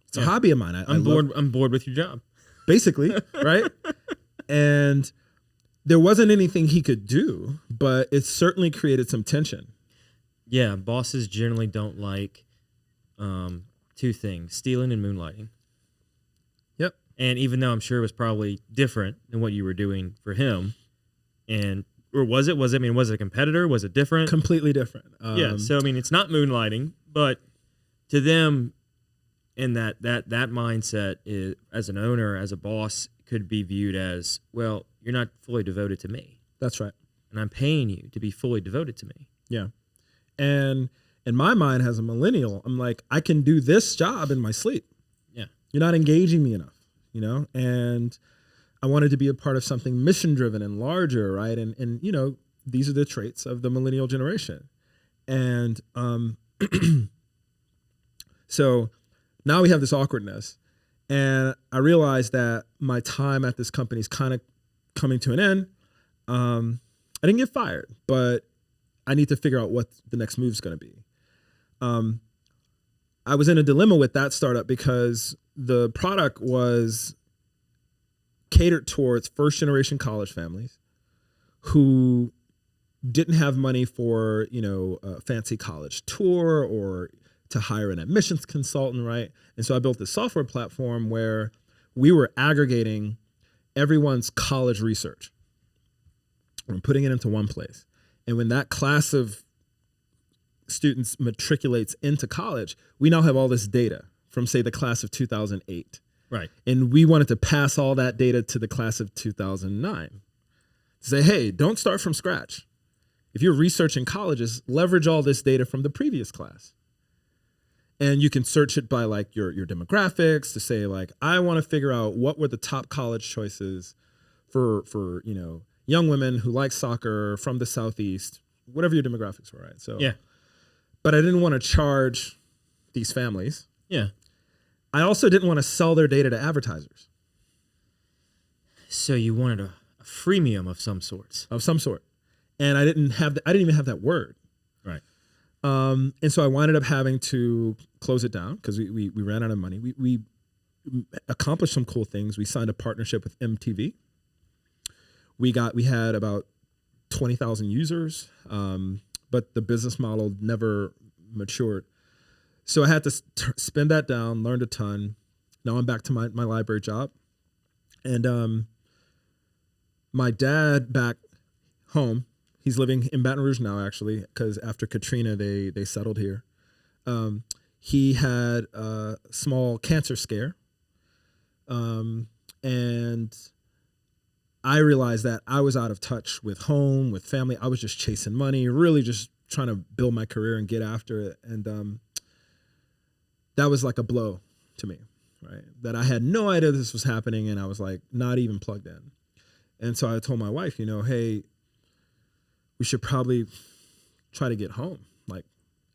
It's a hobby of mine. I'm bored with your job. Basically, right? And there wasn't anything he could do, but it certainly created some tension. Yeah, bosses generally don't like two things: stealing and moonlighting. Yep. And even though I'm sure it was probably different than what you were doing for him, or was it? Was it? I mean, was it a competitor? Was it different? Completely different. Yeah. So I mean, it's not moonlighting, but to them, and that mindset is, as an owner, as a boss, could be viewed as, well, you're not fully devoted to me. That's right. And I'm paying you to be fully devoted to me. Yeah. And in my mind, as a millennial, I'm like, I can do this job in my sleep. Yeah. You're not engaging me enough, you know? And I wanted to be a part of something mission driven and larger, right? And you know, these are the traits of the millennial generation. And so now we have this awkwardness. And I realized that my time at this company is kind of coming to an end. I didn't get fired, but I need to figure out what the next move is going to be. I was in a dilemma with that startup because the product was catered towards first generation college families who didn't have money for, you know, a fancy college tour or to hire an admissions consultant, right? And so I built this software platform where we were aggregating everyone's college research and putting it into one place. And when that class of students matriculates into college, we now have all this data from, say, the class of 2008. Right. And we wanted to pass all that data to the class of 2009. Say, hey, don't start from scratch. If you're researching colleges, leverage all this data from the previous class. And you can search it by like your demographics to say like, I want to figure out what were the top college choices for you know, young women who like soccer from the Southeast, whatever your demographics were, right? So, yeah. But I didn't want to charge these families. Yeah. I also didn't want to sell their data to advertisers. So you wanted a freemium of some sorts. Of some sort. And I didn't even have that word. Right. And so I wound up having to close it down because we ran out of money. We accomplished some cool things. We signed a partnership with MTV. We had about 20,000 users, but the business model never matured. So I had to spin that down, learned a ton. Now I'm back to my library job. And my dad back home, he's living in Baton Rouge now, actually, because after Katrina, they settled here. He had a small cancer scare. And I realized that I was out of touch with home, with family. I was just chasing money, really just trying to build my career and get after it. And that was like a blow to me, right? That I had no idea this was happening, and I was like not even plugged in. And so I told my wife, you know, hey, we should probably try to get home, like,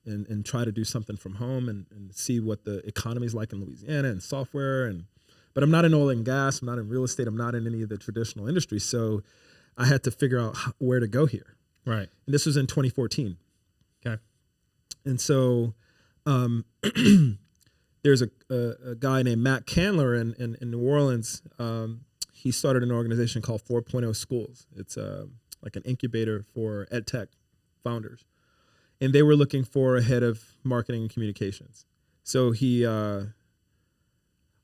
and try to do something from home and see what the economy is like in Louisiana and software. But I'm not in oil and gas. I'm not in real estate. I'm not in any of the traditional industries. So I had to figure out where to go here. Right. And this was in 2014. Okay. And so there's a guy named Matt Candler in New Orleans. He started an organization called 4.0 Schools. It's like an incubator for ed tech founders. And they were looking for a head of marketing and communications. So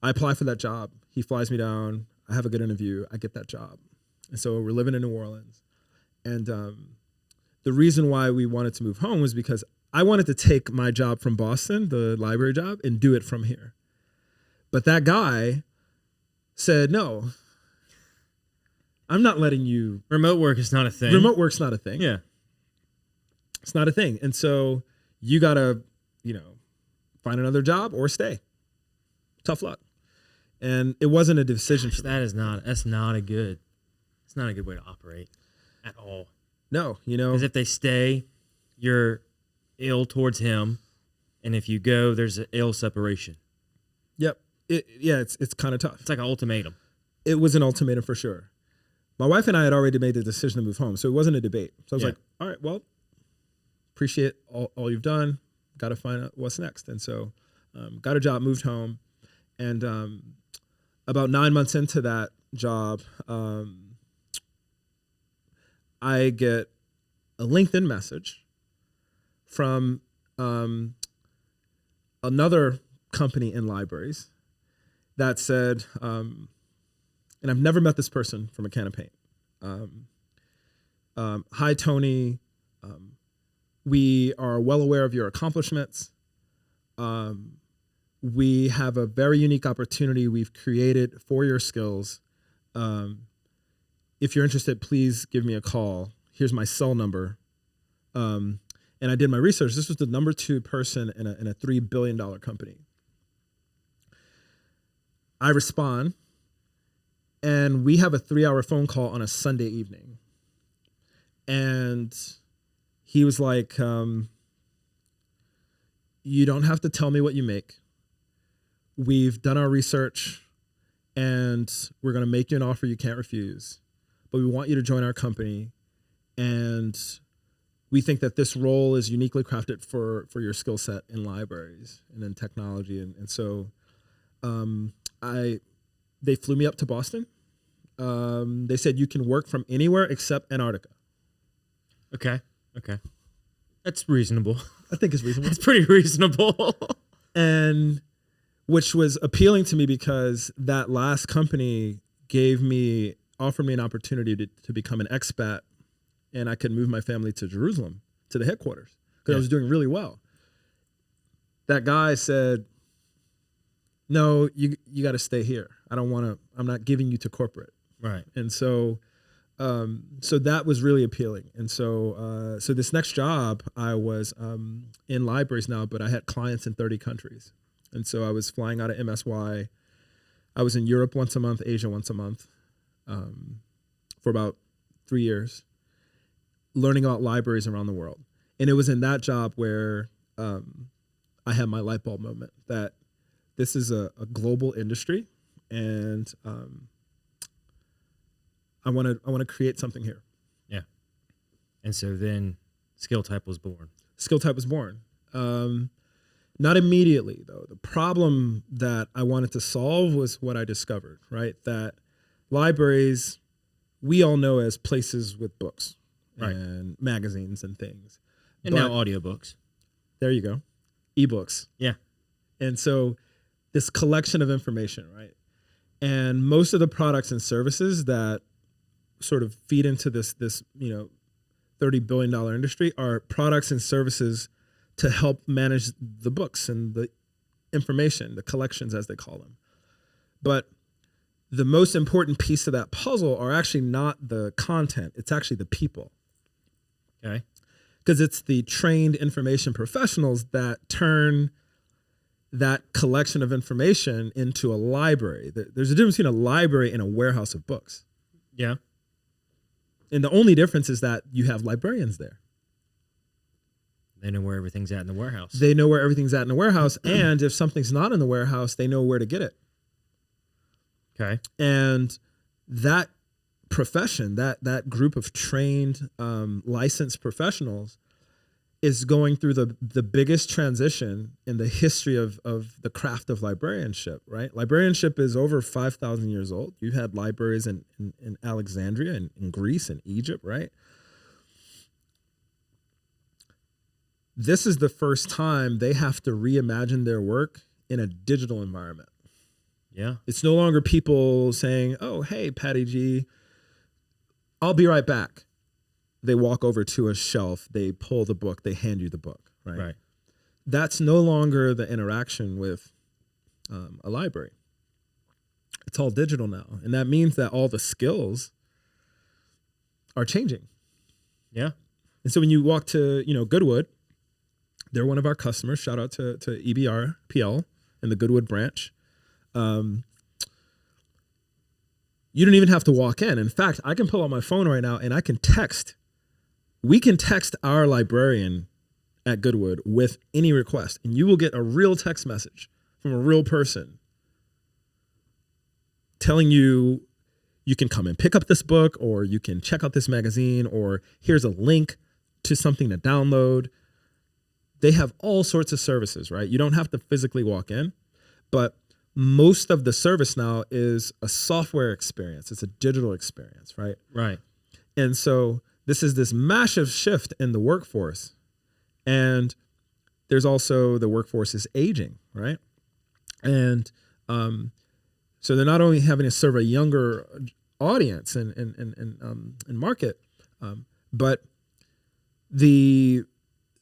I apply for that job. He flies me down. I have a good interview. I get that job. And so we're living in New Orleans. And the reason why we wanted to move home was because I wanted to take my job from Boston, the library job, and do it from here. But that guy said, no, I'm not letting you. Remote work is not a thing. Remote work's not a thing. Yeah. It's not a thing. And so you got to, you know, find another job or stay. Tough luck. And it wasn't a decision for me. That's not a good way to operate at all. No, you know. Because if they stay, you're ill towards him. And if you go, there's an ill separation. Yep. It's kind of tough. It's like an ultimatum. It was an ultimatum for sure. My wife and I had already made the decision to move home, so it wasn't a debate. So I was like, all right, well, appreciate all you've done. got to find out what's next. And so got a job, moved home. And about 9 months into that job, I get a LinkedIn message from another company in libraries that said, and I've never met this person from a can of paint. Hi, Tony. We are well aware of your accomplishments. We have a very unique opportunity we've created for your skills. If you're interested, please give me a call. Here's my cell number. And I did my research. This was the number 2 person in a $3 billion company. I respond, and we have a 3-hour phone call on a Sunday evening. And he was like, you don't have to tell me what you make. We've done our research, and we're going to make you an offer you can't refuse. But we want you to join our company, and we think that this role is uniquely crafted for your skill set in libraries and in technology. And so they flew me up to Boston. They said you can work from anywhere except Antarctica. Okay. That's reasonable. I think it's reasonable. It's pretty reasonable. And which was appealing to me because that last company offered me an opportunity to become an expat, and I could move my family to Jerusalem, to the headquarters, because I was doing really well. That guy said, no, you got to stay here. I'm not giving you to corporate. Right. And so that was really appealing. And so this next job, I was in libraries now, but I had clients in 30 countries. And so I was flying out of MSY. I was in Europe once a month, Asia once a month, for about 3 years, learning about libraries around the world. And it was in that job where I had my light bulb moment that this is a global industry, and I want to create something here. Yeah. And so then SkillType was born. SkillType was born. Not immediately, though. The problem that I wanted to solve was what I discovered, right? That libraries, we all know as places with books, right, and magazines and things. And now audiobooks. There you go. Ebooks. Yeah. And so this collection of information, right? And most of the products and services that sort of feed into this $30 billion industry are products and services to help manage the books and the information, the collections as they call them. But the most important piece of that puzzle are actually not the content, it's actually the people. Okay. Because it's the trained information professionals that turn that collection of information into a library. There's a difference between a library and a warehouse of books. Yeah. And the only difference is that you have librarians there. They know where everything's at in the warehouse. They know where everything's at in the warehouse. And if something's not in the warehouse, they know where to get it. Okay. And that profession, that group of trained, licensed professionals is going through the biggest transition in the history of the craft of librarianship, right? Librarianship is over 5,000 years old. You've had libraries in Alexandria and in Greece and Egypt, right? This is the first time they have to reimagine their work in a digital environment. Yeah. It's no longer people saying, oh, hey, Patty G, I'll be right back. They walk over to a shelf, they pull the book, they hand you the book, right? Right. That's no longer the interaction with a library. It's all digital now. And that means that all the skills are changing. Yeah. And so when you walk to, Goodwood, they're one of our customers. Shout out to EBR PL and the Goodwood branch. You don't even have to walk in. In fact, I can pull out my phone right now and we can text our librarian at Goodwood with any request, and you will get a real text message from a real person telling you can come and pick up this book, or you can check out this magazine, or here's a link to something to download. they have all sorts of services, right? You don't have to physically walk in, but most of the service now is a software experience. It's a digital experience, right? Right. And so this is this massive shift in the workforce. And there's also the workforce is aging, right? And so they're not only having to serve a younger audience and market, but the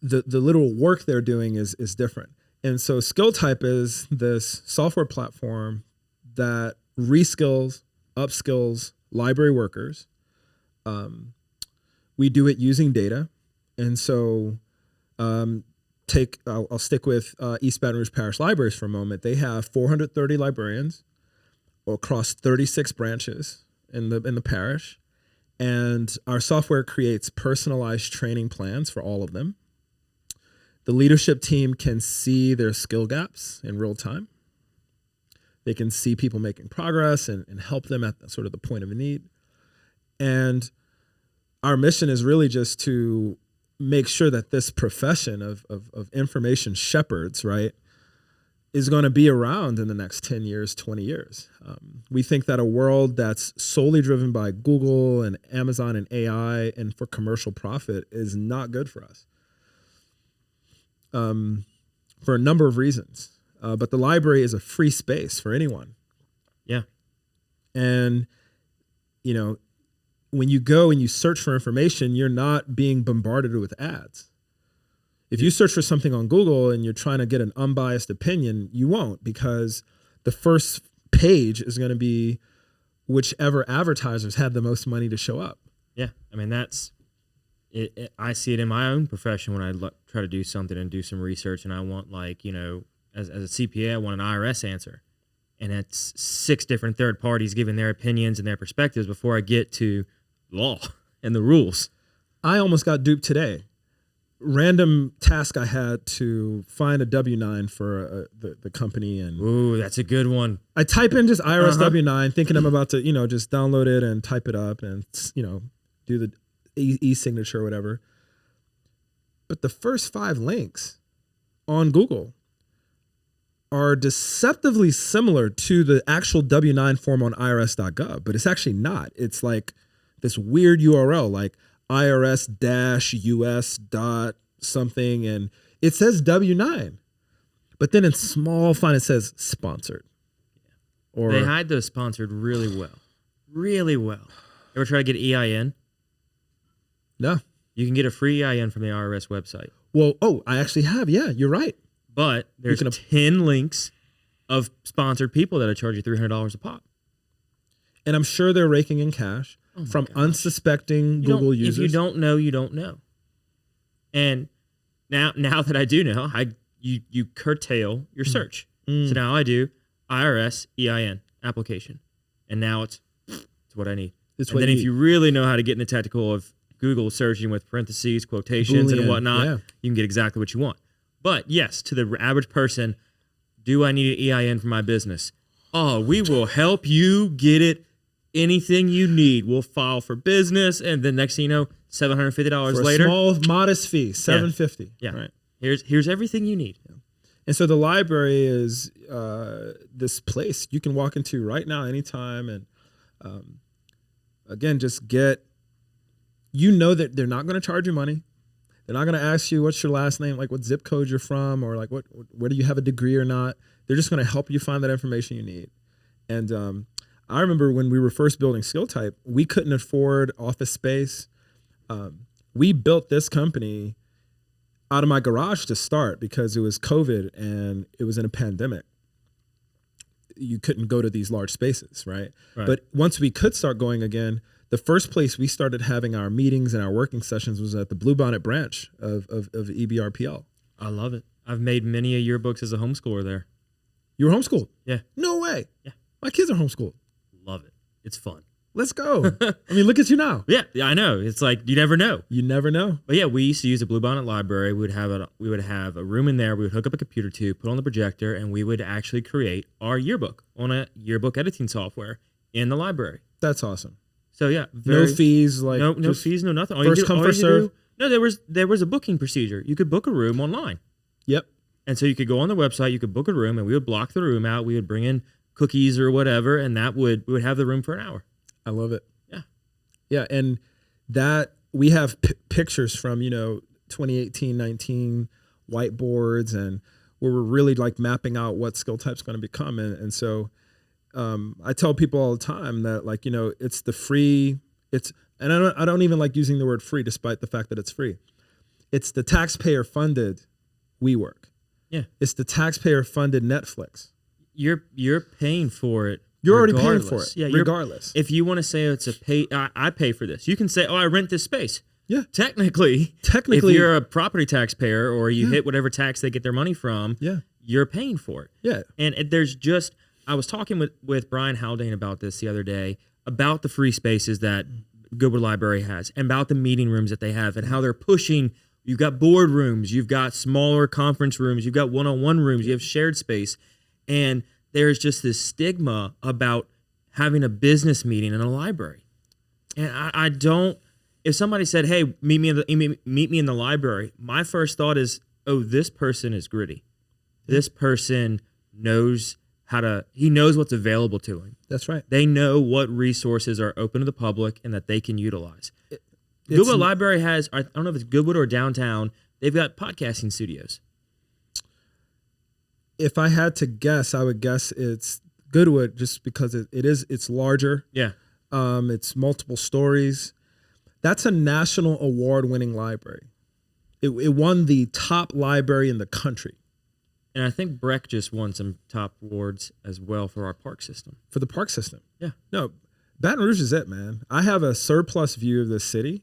little work they're doing is different. And so SkillType is this software platform that reskills, upskills library workers. We do it using data. And so I'll stick with East Baton Rouge Parish Libraries for a moment. They have 430 librarians across 36 branches in the parish. And our software creates personalized training plans for all of them. The leadership team can see their skill gaps in real time. They can see people making progress and help them at sort of the point of need. And our mission is really just to make sure that this profession of information shepherds, right, is going to be around in the next 10 years, 20 years. We think that a world that's solely driven by Google and Amazon and AI and for commercial profit is not good for us. For a number of reasons. But the library is a free space for anyone. Yeah. And, you know, when you go and you search for information, you're not being bombarded with ads. If you search for something on Google and you're trying to get an unbiased opinion, you won't, because the first page is going to be whichever advertisers had the most money to show up. Yeah. I mean, that's it. I see it in my own profession when I try to do something and do some research, and I want, like, you know, as a CPA, I want an IRS answer. And it's 6 different third parties giving their opinions and their perspectives before I get to law and the rules. I almost got duped today. Random task I had to find a W-9 for the company. And ooh, that's a good one. I type in just IRS W-9 thinking I'm about to, you know, just download it and type it up and, you know, do the e-signature or whatever. But the first 5 links on Google are deceptively similar to the actual W-9 form on irs.gov, but it's actually not. It's like this weird URL, like irs-us dot something, and it says W-9, but then in small font it says sponsored. Or they hide those sponsored really well. Really well. Ever try to get EIN? No. You can get a free EIN from the IRS website. Well, I actually have. Yeah, you're right. But there's 10 links of sponsored people that charge you $300 a pop. And I'm sure they're raking in cash from unsuspecting Google users. If you don't know, you don't know. And now that I do know, you curtail your search. So now I do IRS EIN application. And now it's what I need. And then if you really know how to get in the technical of Google searching with parentheses, quotations, Boolean, and whatnot, you can get exactly what you want. But yes, to the average person, do I need an EIN for my business? Oh, we will help you get it. Anything you need. We'll file for business, and then next thing you know, $750 for later. A small, modest fee, $750. Yeah. Right. Here's everything you need. Yeah. And so the library is this place you can walk into right now, anytime, and again, just get. You know that they're not going to charge you money. They're not going to ask you what's your last name, like what zip code you're from, or like where do you have a degree or not. They're just going to help you find that information you need. And I remember when we were first building SkillType, we couldn't afford office space. We built this company out of my garage to start because it was COVID and it was in a pandemic. You couldn't go to these large spaces, right? But once we could start going again, the first place we started having our meetings and our working sessions was at the Bluebonnet branch of EBRPL. I love it. I've made many yearbooks as a homeschooler there. You were homeschooled? Yeah. No way. Yeah. My kids are homeschooled. Love it. It's fun. Let's go. I mean, look at you now. Yeah, I know. It's like you never know. You never know. But yeah, we used to use a Bluebonnet library. We would have a room in there. We would hook up a computer to, put on the projector, and we would actually create our yearbook on a yearbook editing software in the library. That's awesome. So yeah, no fees, like no fees, no nothing. First come, first serve. No, there was a booking procedure. You could book a room online. Yep. And so you could go on the website, you could book a room, and we would block the room out. We would bring in cookies or whatever, and we would have the room for an hour. I love it. Yeah. Yeah, and that we have pictures from, 2018, 19 whiteboards, and where we're really like mapping out what skill type's going to become. And so I tell people all the time that, like, it's the free, and I don't even like using the word free despite the fact that it's free. It's the taxpayer funded WeWork. Yeah. It's the taxpayer funded Netflix. You're paying for it. You're already paying for it. Yeah, regardless. If you want to say it's I pay for this. You can say, I rent this space. Yeah. Technically, if you're a property taxpayer or you hit whatever tax they get their money from, you're paying for it. Yeah. And I was talking with Brian Haldane about this the other day, about the free spaces that Goodwood Library has, and about the meeting rooms that they have, and how they're pushing. You've got board rooms, you've got smaller conference rooms, you've got one-on-one rooms, you have shared space. And there's just this stigma about having a business meeting in a library. And I don't, if somebody said, hey, meet me in the library, my first thought is, oh, this person is gritty. This person knows he knows what's available to him. That's right. They know what resources are open to the public and that they can utilize. Goodwood Library has, I don't know if it's Goodwood or downtown, they've got podcasting studios. If I had to guess, I would guess it's Goodwood, just because it's larger. Yeah. It's multiple stories. That's a national award-winning library. It won the top library in the country. And I think Breck just won some top awards as well for our park system. For the park system. Yeah. No, Baton Rouge is it, man. I have a surplus view of this city.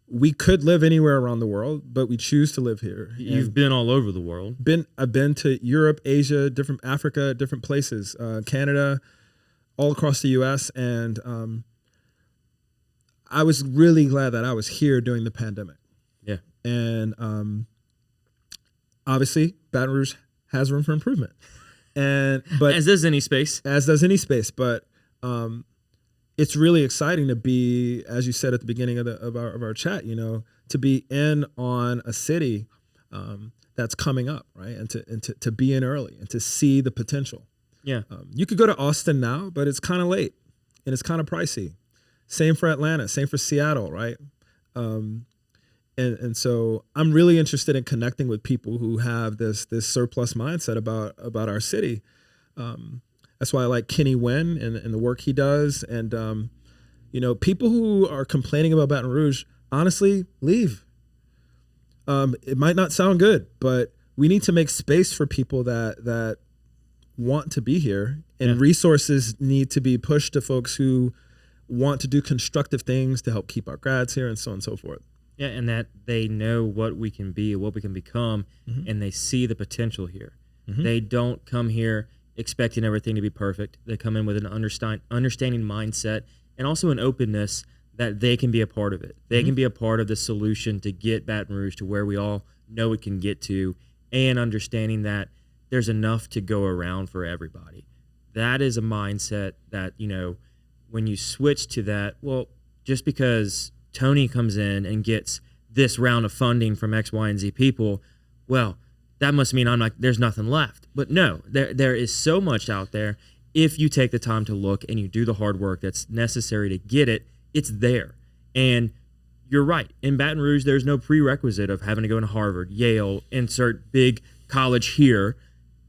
We could live anywhere around the world, but we choose to live here. You've been all over the world. I've been to Europe, Asia, different Africa, different places, Canada, all across the U.S. And I was really glad that I was here during the pandemic. Yeah. And obviously, Baton Rouge has room for improvement. But as does any space. But it's really exciting to be, as you said at the beginning of our chat, to be in on a city that's coming up, right? And to be in early and to see the potential. Yeah. You could go to Austin now, but it's kind of late and it's kind of pricey. Same for Atlanta, same for Seattle, right? And so I'm really interested in connecting with people who have this surplus mindset about our city. That's why I like Kenny Wynn and the work he does. And, people who are complaining about Baton Rouge, honestly, leave. It might not sound good, but we need to make space for people that want to be here. And resources need to be pushed to folks who want to do constructive things to help keep our grads here and so on and so forth. Yeah, and that they know what we can be, what we can become, and they see the potential here. Mm-hmm. They don't come here expecting everything to be perfect. They come in with an understanding mindset and also an openness that they can be a part of it. They can be a part of the solution to get Baton Rouge to where we all know it can get to, and understanding that there's enough to go around for everybody. That is a mindset that, when you switch to that, well, just because Tony comes in and gets this round of funding from X, Y, and Z people, well, that must mean there's nothing left. But no, there is so much out there. If you take the time to look and you do the hard work that's necessary to get it, it's there. And you're right. In Baton Rouge, there's no prerequisite of having to go to Harvard, Yale, insert big college here.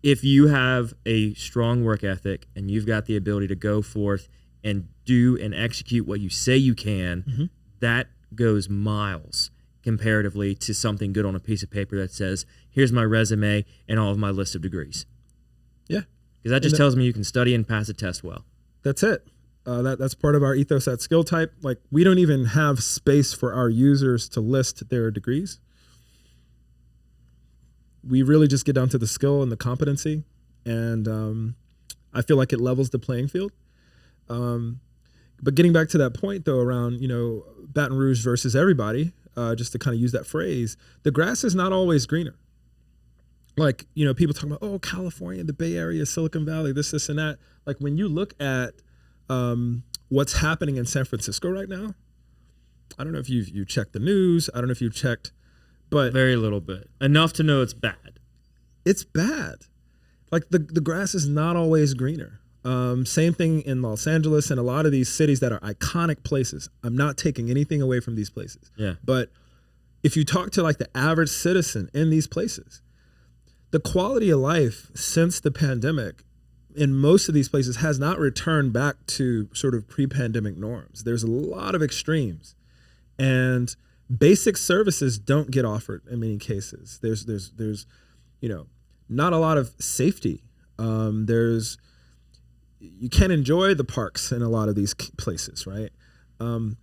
If you have a strong work ethic and you've got the ability to go forth and do and execute what you say you can, that goes miles comparatively to something good on a piece of paper that says, here's my resume and all of my list of degrees. Yeah. Because that just tells me you can study and pass a test well. That's it. That's part of our ethos at Skill Type. Like, we don't even have space for our users to list their degrees. We really just get down to the skill and the competency. And I feel like it levels the playing field. But getting back to that point, though, around, Baton Rouge versus everybody, just to kind of use that phrase, the grass is not always greener. Like, people talk about, California, the Bay Area, Silicon Valley, this, and that. Like, when you look at what's happening in San Francisco right now, I don't know if you checked the news. I don't know if you've checked, but Very little bit. Enough to know it's bad. it's bad. Like the grass is not always greener. Same thing in Los Angeles and a lot of these cities that are iconic places. I'm not taking anything away from these places. Yeah. But if you talk to like the average citizen in these places, the quality of life since the pandemic in most of these places has not returned back to sort of pre-pandemic norms. There's a lot of extremes, and basic services don't get offered in many cases. There's not a lot of safety. You can't enjoy the parks in a lot of these places, right? Won't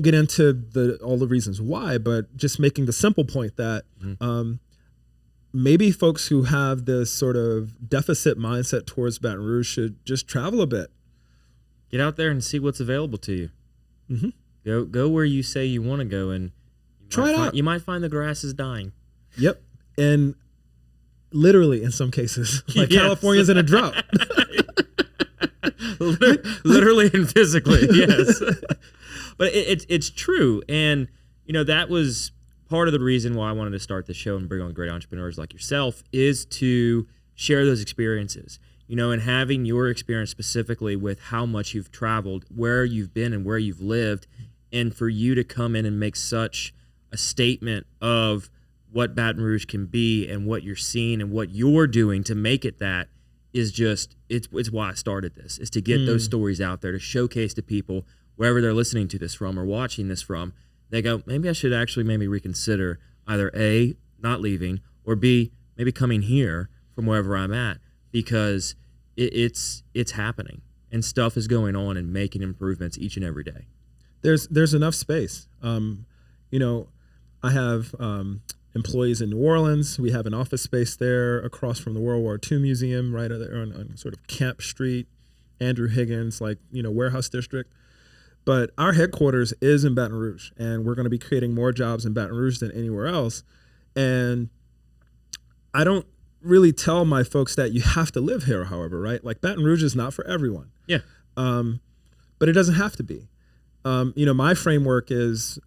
get into all the reasons why, but just making the simple point that maybe folks who have this sort of deficit mindset towards Baton Rouge should just travel a bit. Get out there and see what's available to you. Mm-hmm. Go where you say you want to go, and try it out. You might find the grass is dying. Yep. And literally in some cases, like Yes. California's in a drought. Literally and physically, yes. But it's true, and that was part of the reason why I wanted to start the show and bring on great entrepreneurs like yourself, is to share those experiences. And having your experience specifically with how much you've traveled, where you've been and where you've lived, and for you to come in and make such a statement of what Baton Rouge can be and what you're seeing and what you're doing to make it that is just, it's why I started this, is to get those stories out there, to showcase to people wherever they're listening to this from or watching this from. They go, maybe I should actually maybe reconsider either A, not leaving, or B, maybe coming here from wherever I'm at, because it's happening and stuff is going on and making improvements each and every day. There's enough space. I have employees in New Orleans. We have an office space there across from the World War II Museum, right there on sort of Camp Street, Andrew Higgins, warehouse district. But our headquarters is in Baton Rouge, and we're going to be creating more jobs in Baton Rouge than anywhere else. And I don't really tell my folks that you have to live here, however, right? Like Baton Rouge is not for everyone. Yeah. But it doesn't have to be. My framework is,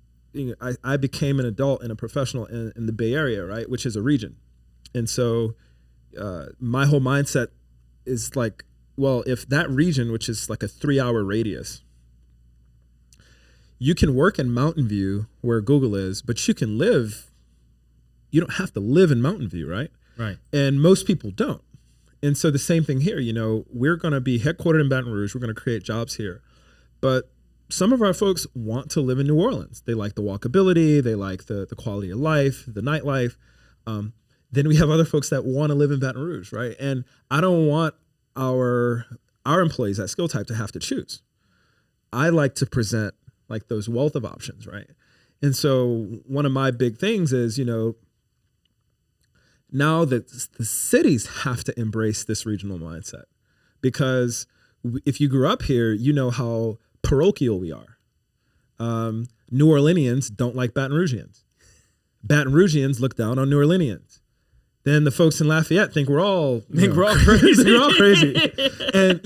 I became an adult and a professional in the Bay Area, right, which is a region. And so my whole mindset is like, well, if that region, which is like a 3-hour radius, you can work in Mountain View where Google is, but you don't have to live in Mountain View, right? Right. And most people don't. And so the same thing here, we're going to be headquartered in Baton Rouge. We're going to create jobs here. But some of our folks want to live in New Orleans. They like the walkability. They like the quality of life, the nightlife. Then we have other folks that want to live in Baton Rouge, right? And I don't want our employees at Skill Type to have to choose. I like to present like those wealth of options, right? And so one of my big things is, now that the cities have to embrace this regional mindset, because if you grew up here, you know how parochial we are. New Orleanians don't like Baton Rougeans. Baton Rougeans look down on New Orleanians. Then the folks in Lafayette think we're all crazy. We're all crazy. And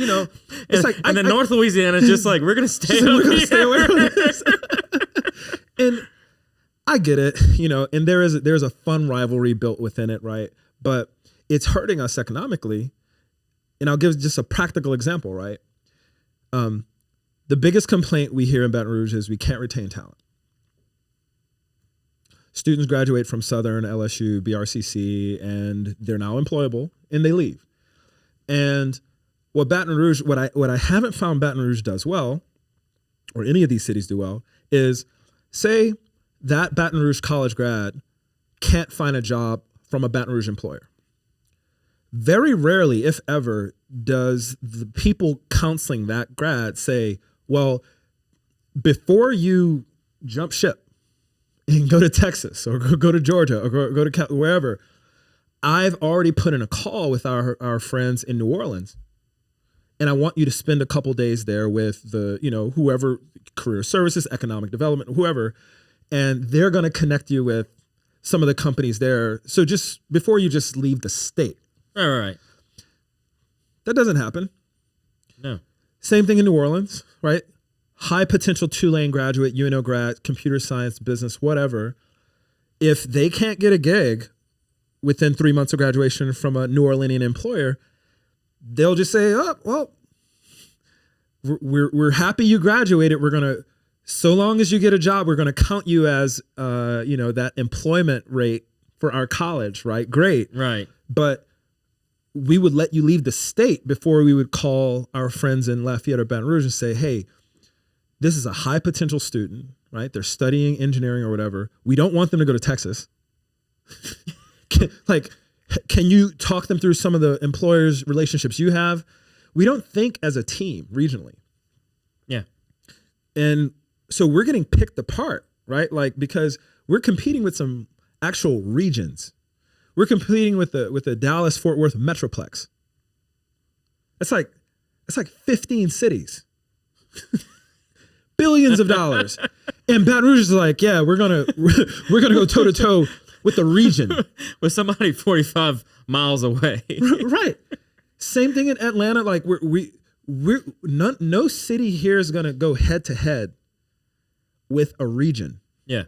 it's like, and then North Louisiana is just like, we're gonna stay away from this. And I get it, and there's a fun rivalry built within it, right? But it's hurting us economically. And I'll give just a practical example, right? The biggest complaint we hear in Baton Rouge is we can't retain talent. Students graduate from Southern, LSU, BRCC, and they're now employable, and they leave. And what I haven't found Baton Rouge does well, or any of these cities do well, is say that Baton Rouge college grad can't find a job from a Baton Rouge employer. Very rarely, if ever, does the people counseling that grad say, well, before you jump ship and go to Texas or go to Georgia or go to wherever, I've already put in a call with our friends in New Orleans, and I want you to spend a couple days there with the, whoever, career services, economic development, whoever, and they're going to connect you with some of the companies there. So just before you just leave the state. Right. That doesn't happen. No. Same thing in New Orleans, right? high potential Tulane graduate, UNO grad, computer science, business, whatever, if they can't get a gig within 3 months of graduation from a New Orleanian employer, they'll just say, oh, well, we're happy you graduated. We're going to, so long as you get a job, we're going to count you as, that employment rate for our college, right? Great. Right. But we would let you leave the state before we would call our friends in Lafayette or Baton Rouge and say, hey, this is a high potential student, right? They're studying engineering or whatever. We don't want them to go to Texas. Can you talk them through some of the employers' relationships you have? We don't think as a team regionally. Yeah. And so we're getting picked apart, right? Like, because we're competing with some actual regions. We're competing with the Dallas Fort Worth Metroplex. It's like 15 cities. Billions of dollars. And Baton Rouge is like, yeah, we're gonna go toe to toe with the region. With somebody 45 miles away. Right. Same thing in Atlanta. Like no city here is gonna go head to head with a region. Yeah.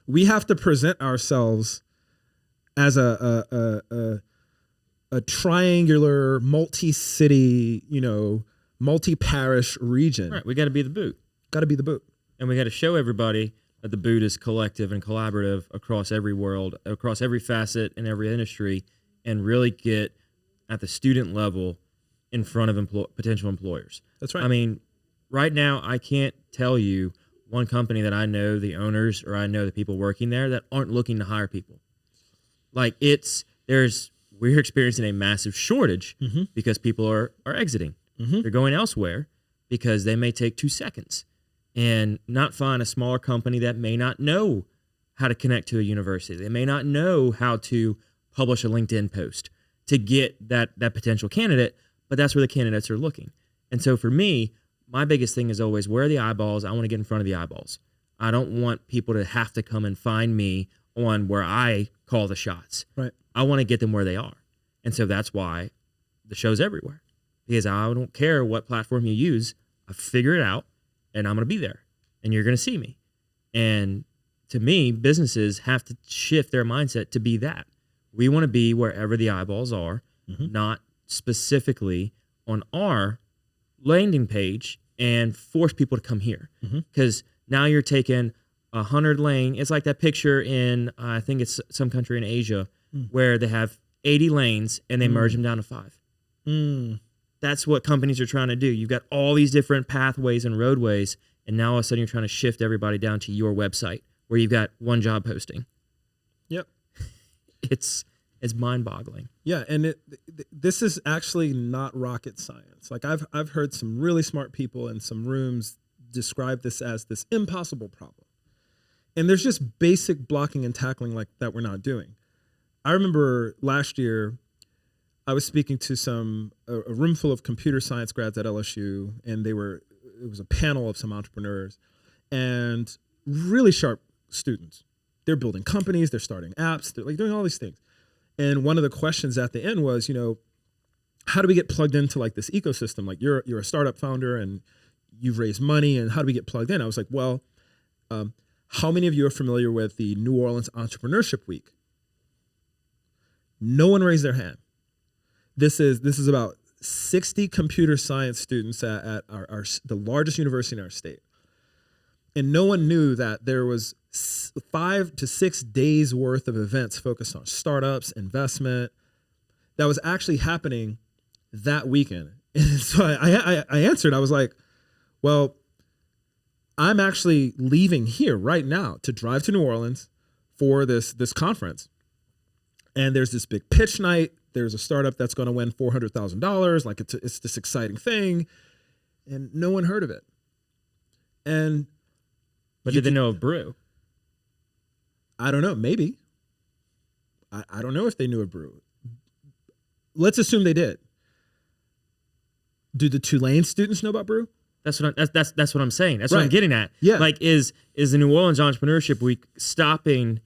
We have to present ourselves as a triangular, multi-city, multi-parish region. Right. We got to be the boot. Got to be the boot. And we got to show everybody that the boot is collective and collaborative across every world, across every facet in every industry, and really get at the student level in front of potential employers. That's right. I mean, right now, I can't tell you one company that I know the owners or I know the people working there that aren't looking to hire people. Like we're experiencing a massive shortage because people are exiting. They're going elsewhere because they may take 2 seconds and not find a smaller company that may not know how to connect to a university. They may not know how to publish a LinkedIn post to get that potential candidate, but that's where the candidates are looking. And so for me, my biggest thing is always, where are the eyeballs? I want to get in front of the eyeballs. I don't want people to have to come and find me on where I call the shots. Right. I want to get them where they are. And so that's why the show's everywhere. Because I don't care what platform you use. I figure it out and I'm going to be there and you're going to see me. And to me, businesses have to shift their mindset to be that. We want to be wherever the eyeballs are, not specifically on our landing page and force people to come here. Because now you're taking 100 lane. It's like that picture in, I think it's some country in Asia where they have 80 lanes and they merge them down to 5. That's what companies are trying to do. You've got all these different pathways and roadways, and now all of a sudden you're trying to shift everybody down to your website where you've got one job posting. Yep. It's mind-boggling. Yeah, and this is actually not rocket science. Like I've heard some really smart people in some rooms describe this as this impossible problem. And there's just basic blocking and tackling like that we're not doing. I remember last year I was speaking to a room full of computer science grads at LSU, and it was a panel of some entrepreneurs and really sharp students. They're building companies, they're starting apps, they're like doing all these things. And one of the questions at the end was, how do we get plugged into like this ecosystem? Like you're a startup founder and you've raised money, and how do we get plugged in? I was like, well, how many of you are familiar with the New Orleans Entrepreneurship Week? No one raised their hand. This is about 60 computer science students at the largest university in our state. And no one knew that there was 5 to 6 days worth of events focused on startups, investment, that was actually happening that weekend. And so I answered, I was like, well, I'm actually leaving here right now to drive to New Orleans for this conference. And there's this big pitch night. There's a startup that's going to win $400,000. Like it's this exciting thing. And no one heard of it. But did they know of Brew? I don't know. Maybe. I don't know if they knew of Brew. Let's assume they did. Do the Tulane students know about Brew? That's what I'm saying. That's right. what I'm getting at. Yeah. Like, is the New Orleans Entrepreneurship Week stopping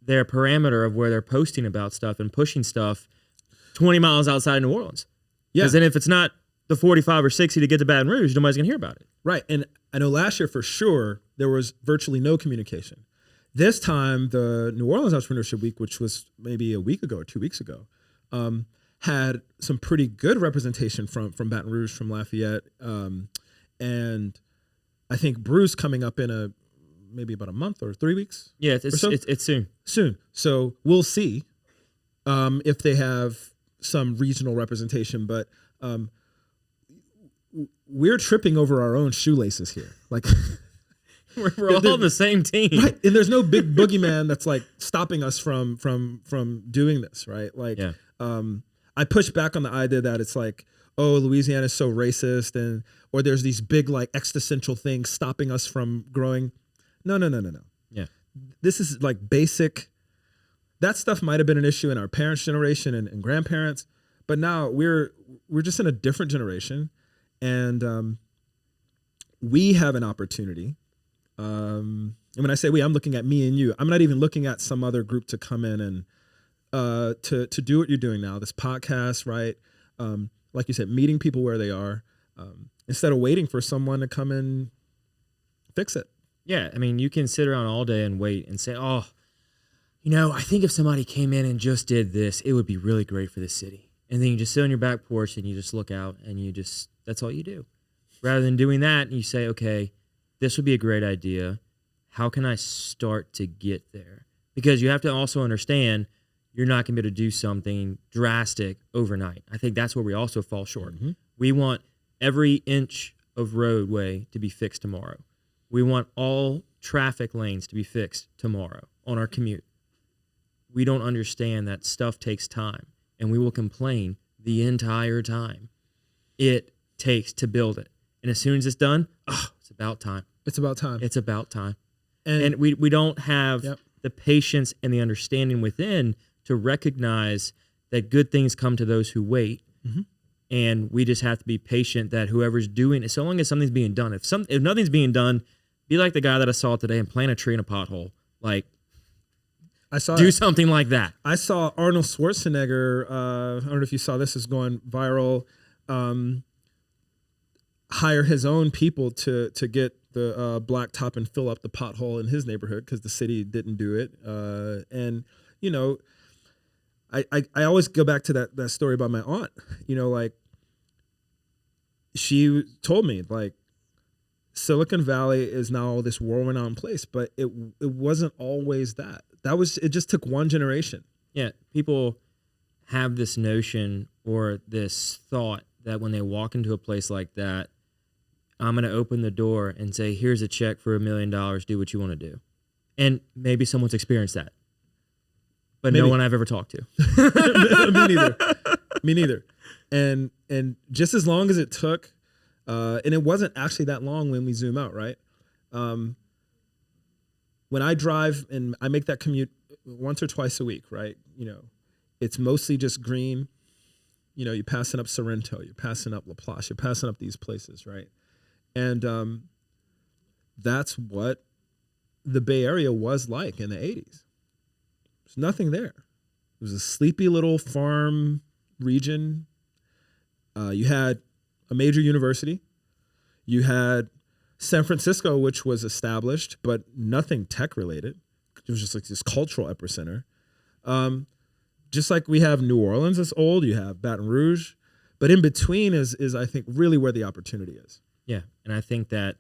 their parameter of where they're posting about stuff and pushing stuff 20 miles outside of New Orleans? Yeah. Because then if it's not the 45 or 60 to get to Baton Rouge, nobody's gonna hear about it. Right. And I know last year for sure there was virtually no communication. This time, the New Orleans Entrepreneurship Week, which was maybe a week ago or 2 weeks ago, had some pretty good representation from Baton Rouge, from Lafayette, and I think Bruce coming up in maybe about a month or 3 weeks. Yeah, it's soon. Soon. So we'll see if they have some regional representation, but we're tripping over our own shoelaces here. Like we're all on the same team, right? And there's no big boogeyman that's like stopping us from doing this, right? Like, I push back on the idea that it's like, oh, Louisiana is so racist, or there's these big like existential things stopping us from growing. No. Yeah, this is like basic. That stuff might have been an issue in our parents' generation and grandparents, but now we're just in a different generation, and we have an opportunity. And when I say we, I'm looking at me and you. I'm not even looking at some other group to come in and to do what you're doing now. This podcast, right? Like you said, meeting people where they are, instead of waiting for someone to come and fix it. Yeah, I mean, you can sit around all day and wait and say, oh, I think if somebody came in and just did this, it would be really great for the city. And then you just sit on your back porch and you just look out and that's all you do. Rather than doing that, you say, okay, this would be a great idea. How can I start to get there? Because you have to also understand you're not going to be able to do something drastic overnight. I think that's where we also fall short. Mm-hmm. We want every inch of roadway to be fixed tomorrow. We want all traffic lanes to be fixed tomorrow on our commute. We don't understand that stuff takes time, and we will complain the entire time it takes to build it. And as soon as it's done, it's about time. It's about time. It's about time. And we don't have the patience and the understanding within to recognize that good things come to those who wait. Mm-hmm. And we just have to be patient that whoever's doing it, so long as something's being done. If nothing's being done, be like the guy that I saw today and plant a tree in a pothole. Like, do something like that. I saw Arnold Schwarzenegger. I don't know if you saw this, is going viral. Hire his own people to get the blacktop and fill up the pothole in his neighborhood because the city didn't do it. And I always go back to that story about my aunt. Like, she told me, like, Silicon Valley is now this world-renowned place, but it wasn't always that. It just took one generation. Yeah, people have this notion or this thought that when they walk into a place like that, I'm going to open the door and say, here's a check for $1 million, do what you want to do. And maybe someone's experienced that. But maybe. No one I've ever talked to. Me neither. And just as long as it took, and it wasn't actually that long when we zoom out, right? When I drive and I make that commute once or twice a week, right? It's mostly just green. You're passing up Sorrento, you're passing up La Place, you're passing up these places, right? And that's what the Bay Area was like in the 80s. There's nothing there. It was a sleepy little farm region. You had a major university. You had San Francisco, which was established, but nothing tech related. It was just like this cultural epicenter. Just like we have New Orleans that's old, you have Baton Rouge, but in between is I think really where the opportunity is. Yeah, and I think that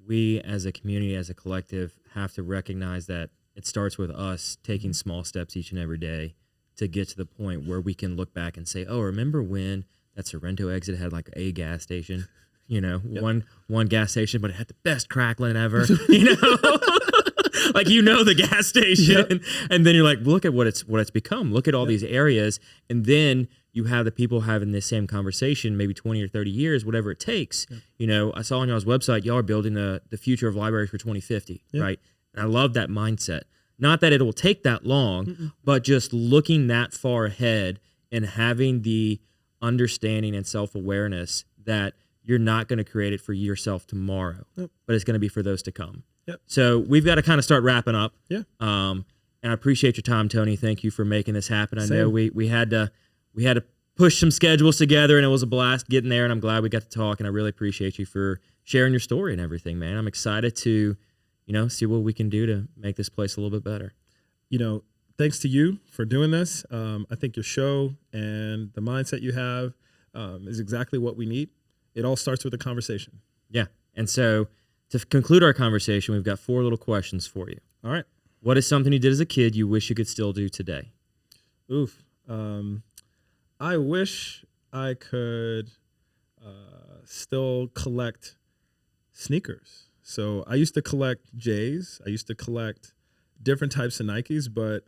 we as a community, as a collective, have to recognize that it starts with us taking small steps each and every day to get to the point where we can look back and say, oh, remember when that Sorrento exit had like a gas station? Yep. one gas station, but it had the best crackling ever. Like, the gas station. Yep. And then you're like, look at what it's become. Look at all these areas. And then you have the people having this same conversation, maybe 20 or 30 years, whatever it takes. Yep. I saw on y'all's website, y'all are building the future of libraries for 2050, yep. Right? And I love that mindset. Not that it will take that long, but just looking that far ahead and having the understanding and self-awareness that you're not going to create it for yourself tomorrow, yep. But it's going to be for those to come. Yep. So we've got to kind of start wrapping up. Yeah. And I appreciate your time, Tony. Thank you for making this happen. I know we had to push some schedules together, and it was a blast getting there, and I'm glad we got to talk, and I really appreciate you for sharing your story and everything, man. I'm excited to, see what we can do to make this place a little bit better. Thanks to you for doing this. I think your show and the mindset you have is exactly what we need. It all starts with a conversation. Yeah. And so to conclude our conversation, we've got 4 little questions for you. All right. What is something you did as a kid you wish you could still do today? Oof. I wish I could still collect sneakers. So I used to collect J's. I used to collect different types of Nikes, but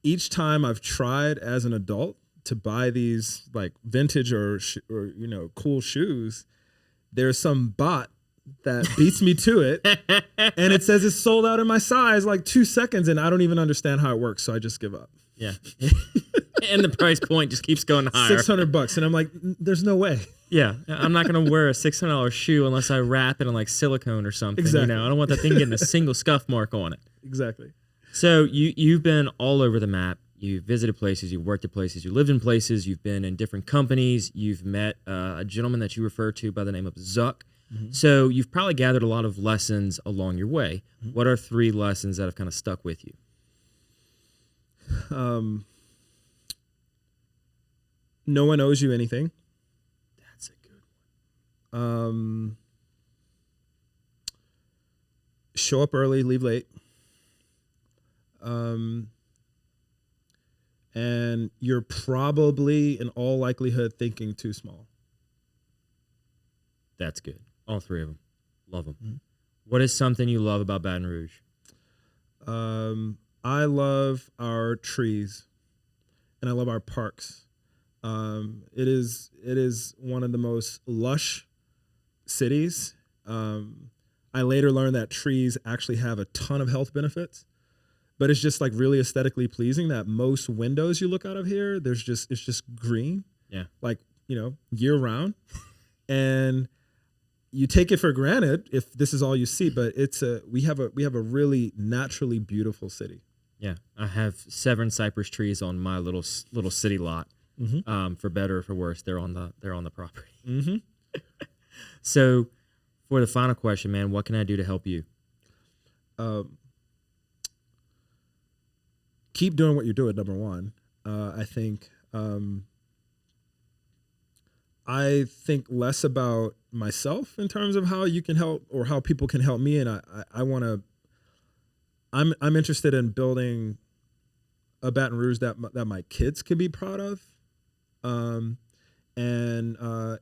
each time I've tried as an adult to buy these like vintage or cool shoes, there's some bot that beats me to it, and it says it's sold out in my size like 2 seconds, and I don't even understand how it works, so I just give up. Yeah. And the price point just keeps going higher. $600, and I'm like, there's no way. Yeah, I'm not going to wear a $600 shoe unless I wrap it in like silicone or something. Exactly. I don't want that thing getting a single scuff mark on it. Exactly. So you've been all over the map. You've visited places, you've worked at places, you lived in places, you've been in different companies, you've met a gentleman that you refer to by the name of Zuck. Mm-hmm. So you've probably gathered a lot of lessons along your way. Mm-hmm. What are 3 lessons that have kind of stuck with you? No one owes you anything. That's a good one. Show up early, leave late. And you're probably, in all likelihood, thinking too small. That's good. All 3 of them. Love them. Mm-hmm. What is something you love about Baton Rouge? I love our trees, and I love our parks. It is one of the most lush cities. I later learned that trees actually have a ton of health benefits. But it's just like really aesthetically pleasing that most windows you look out of here, it's just green. Yeah. Like, year round. And you take it for granted if this is all you see, but we have a really naturally beautiful city. Yeah. I have 7 cypress trees on my little city lot. Mm-hmm. For better or for worse, they're on the property. Mm-hmm. So for the final question, man, what can I do to help you? Keep doing what you're doing, number one. I think less about myself in terms of how you can help or how people can help me. And I'm interested in building a Baton Rouge that my kids can be proud of. And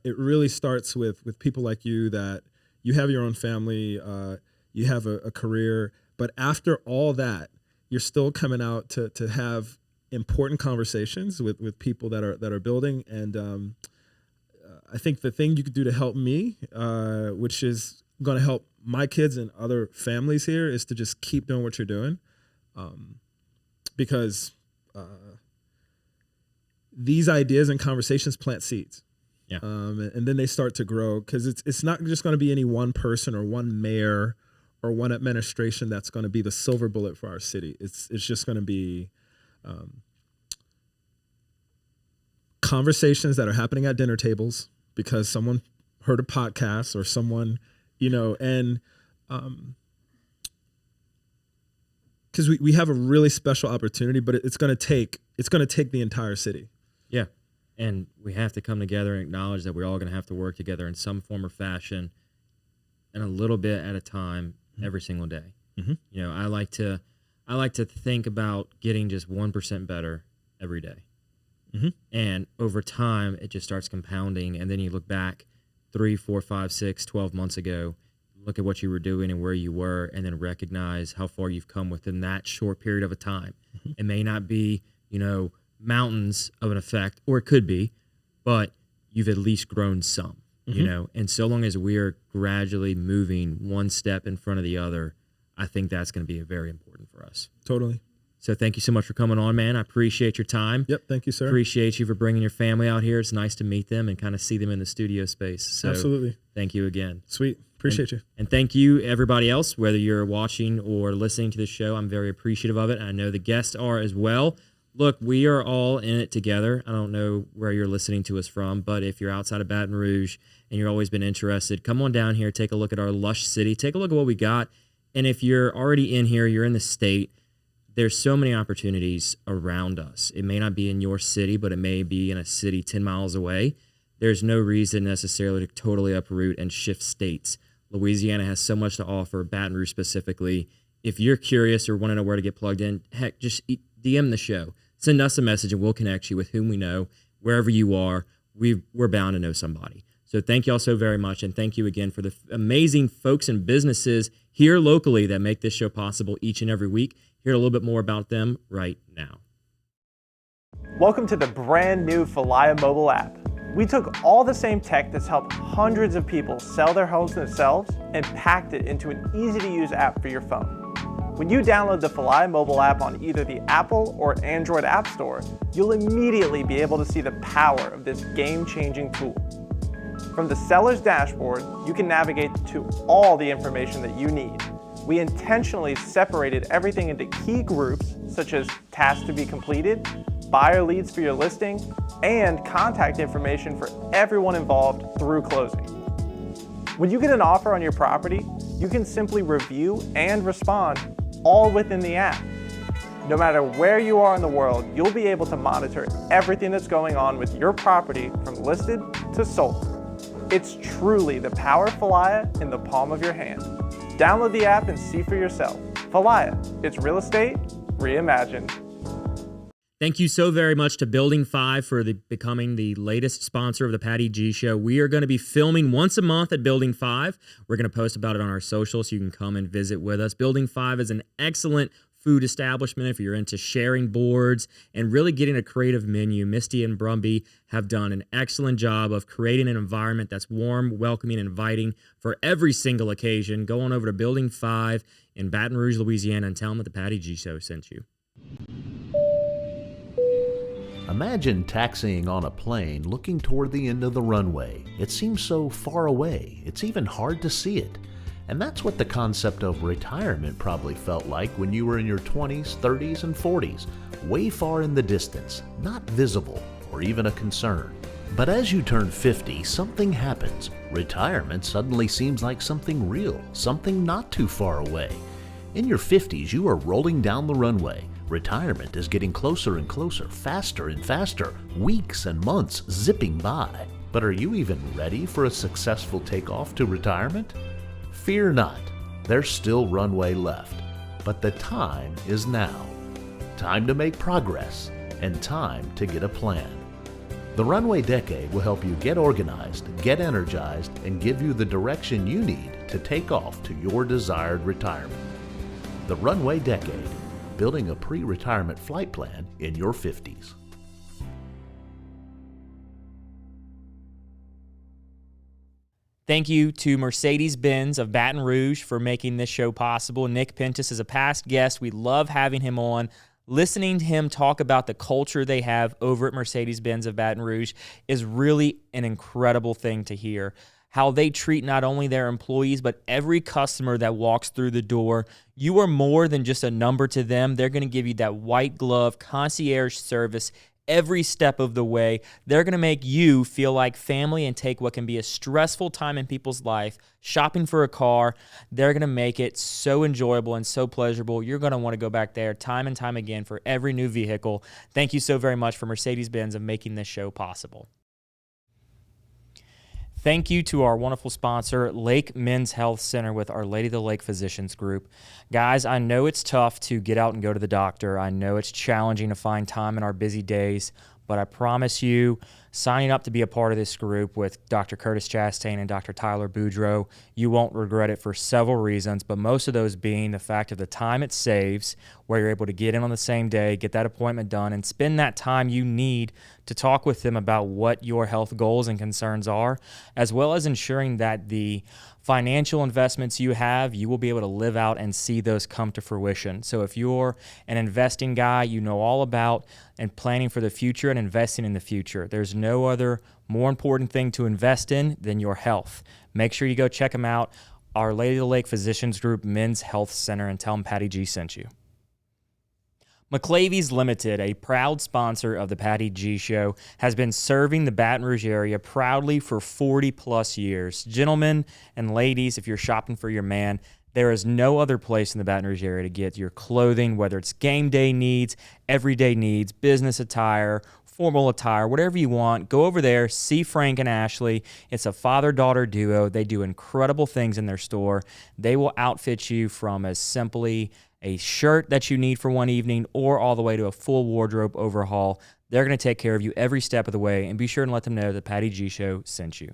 it really starts with people like you, that you have your own family, you have a career, but after all that, you're still coming out to have important conversations with people that are building. And I think the thing you could do to help me, which is going to help my kids and other families here, is to just keep doing what you're doing. Because these ideas and conversations plant seeds. Yeah. And then they start to grow, because it's not just going to be any one person or one mayor or one administration that's going to be the silver bullet for our city. It's just going to be conversations that are happening at dinner tables because someone heard a podcast or someone, and because we have a really special opportunity, but it's going to take the entire city. Yeah. And we have to come together and acknowledge that we're all going to have to work together in some form or fashion and a little bit at a time. Every single day. Mm-hmm. I like to think about getting just 1% better every day. Mm-hmm. And over time, it just starts compounding. And then you look back 3, 4, 5, 6, 12 months ago, look at what you were doing and where you were, and then recognize how far you've come within that short period of a time. Mm-hmm. It may not be, mountains of an effect, or it could be, but you've at least grown some. Mm-hmm. And so long as we're gradually moving one step in front of the other, I think that's going to be very important for us. Totally. So thank you so much for coming on, man. I appreciate your time. Yep. Thank you, sir. Appreciate you for bringing your family out here. It's nice to meet them and kind of see them in the studio space. So absolutely. Thank you again. Sweet. Appreciate you. And thank you, everybody else, whether you're watching or listening to this show. I'm very appreciative of it. I know the guests are as well. Look, we are all in it together. I don't know where you're listening to us from, but if you're outside of Baton Rouge and you've always been interested, come on down here, take a look at our lush city, take a look at what we got. And if you're already in here, you're in the state, there's so many opportunities around us. It may not be in your city, but it may be in a city 10 miles away. There's no reason necessarily to totally uproot and shift states. Louisiana has so much to offer, Baton Rouge specifically. If you're curious or want to know where to get plugged in, heck, just DM the show. Send us a message and we'll connect you with whom we know. Wherever you are, we're bound to know somebody. So thank you all so very much, and thank you again for the amazing folks and businesses here locally that make this show possible each and every week. Hear a little bit more about them right now. Welcome to the brand new Falaya mobile app. We took all the same tech that's helped hundreds of people sell their homes themselves and packed it into an easy-to-use app for your phone. When you download the Falaya mobile app on either the Apple or Android App Store, you'll immediately be able to see the power of this game-changing tool. From the seller's dashboard, you can navigate to all the information that you need. We intentionally separated everything into key groups, such as tasks to be completed, buyer leads for your listing, and contact information for everyone involved through closing. When you get an offer on your property, you can simply review and respond all within the app. No matter where you are in the world, you'll be able to monitor everything that's going on with your property from listed to sold. It's truly the power of Falaya in the palm of your hand. Download the app and see for yourself. Falaya, it's real estate reimagined. Thank you so very much to Building 5 for becoming the latest sponsor of the Patty G Show. We are going to be filming once a month at Building 5. We're going to post about it on our social so you can come and visit with us. Building 5 is an excellent food establishment if you're into sharing boards and really getting a creative menu. Misty and Brumby have done an excellent job of creating an environment that's warm, welcoming, and inviting for every single occasion. Go on over to Building 5 in Baton Rouge, Louisiana, and tell them that the Patty G Show sent you. Imagine taxiing on a plane looking toward the end of the runway. It seems so far away, it's even hard to see it. And that's what the concept of retirement probably felt like when you were in your 20s, 30s, and 40s, way far in the distance, not visible or even a concern. But as you turn 50, something happens. Retirement suddenly seems like something real, something not too far away. In your 50s, you are rolling down the runway. Retirement is getting closer and closer, faster and faster, weeks and months zipping by. But are you even ready for a successful takeoff to retirement? Fear not, there's still runway left. But the time is now. Time to make progress and time to get a plan. The Runway Decade will help you get organized, get energized, and give you the direction you need to take off to your desired retirement. The Runway Decade, building a pre-retirement flight plan in your 50s. Thank you to Mercedes-Benz of Baton Rouge for making this show possible. Nick Pentis is a past guest. We love having him on. Listening to him talk about the culture they have over at Mercedes-Benz of Baton Rouge is really an incredible thing to hear. How they treat not only their employees, but every customer that walks through the door. You are more than just a number to them. They're going to give you that white glove concierge service every step of the way. They're going to make you feel like family and take what can be a stressful time in people's life, shopping for a car. They're going to make it so enjoyable and so pleasurable. You're going to want to go back there time and time again for every new vehicle. Thank you so very much for Mercedes-Benz of making this show possible. Thank you to our wonderful sponsor, Lake Men's Health Center with Our Lady of the Lake Physicians Group. Guys, I know it's tough to get out and go to the doctor. I know it's challenging to find time in our busy days, but I promise you, signing up to be a part of this group with Dr. Curtis Chastain and Dr. Tyler Boudreau, you won't regret it for several reasons, but most of those being the fact of the time it saves, where you're able to get in on the same day, get that appointment done, and spend that time you need to talk with them about what your health goals and concerns are, as well as ensuring that the financial investments you have, you will be able to live out and see those come to fruition. So if you're an investing guy, you know all about and planning for the future and investing in the future. There's no other more important thing to invest in than your health. Make sure you go check them out, Our Lady of the Lake Physicians Group Men's Health Center, and tell them Patty G sent you. McLavy's Limited, a proud sponsor of the Patty G Show, has been serving the Baton Rouge area proudly for 40 plus years. Gentlemen and ladies, if you're shopping for your man, there is no other place in the Baton Rouge area to get your clothing, whether it's game day needs, everyday needs, business attire, formal attire, whatever you want. Go over there, see Frank and Ashley. It's a father-daughter duo. They do incredible things in their store. They will outfit you from as simply a shirt that you need for one evening or all the way to a full wardrobe overhaul. They're going to take care of you every step of the way, and be sure to let them know that Patty G Show sent you.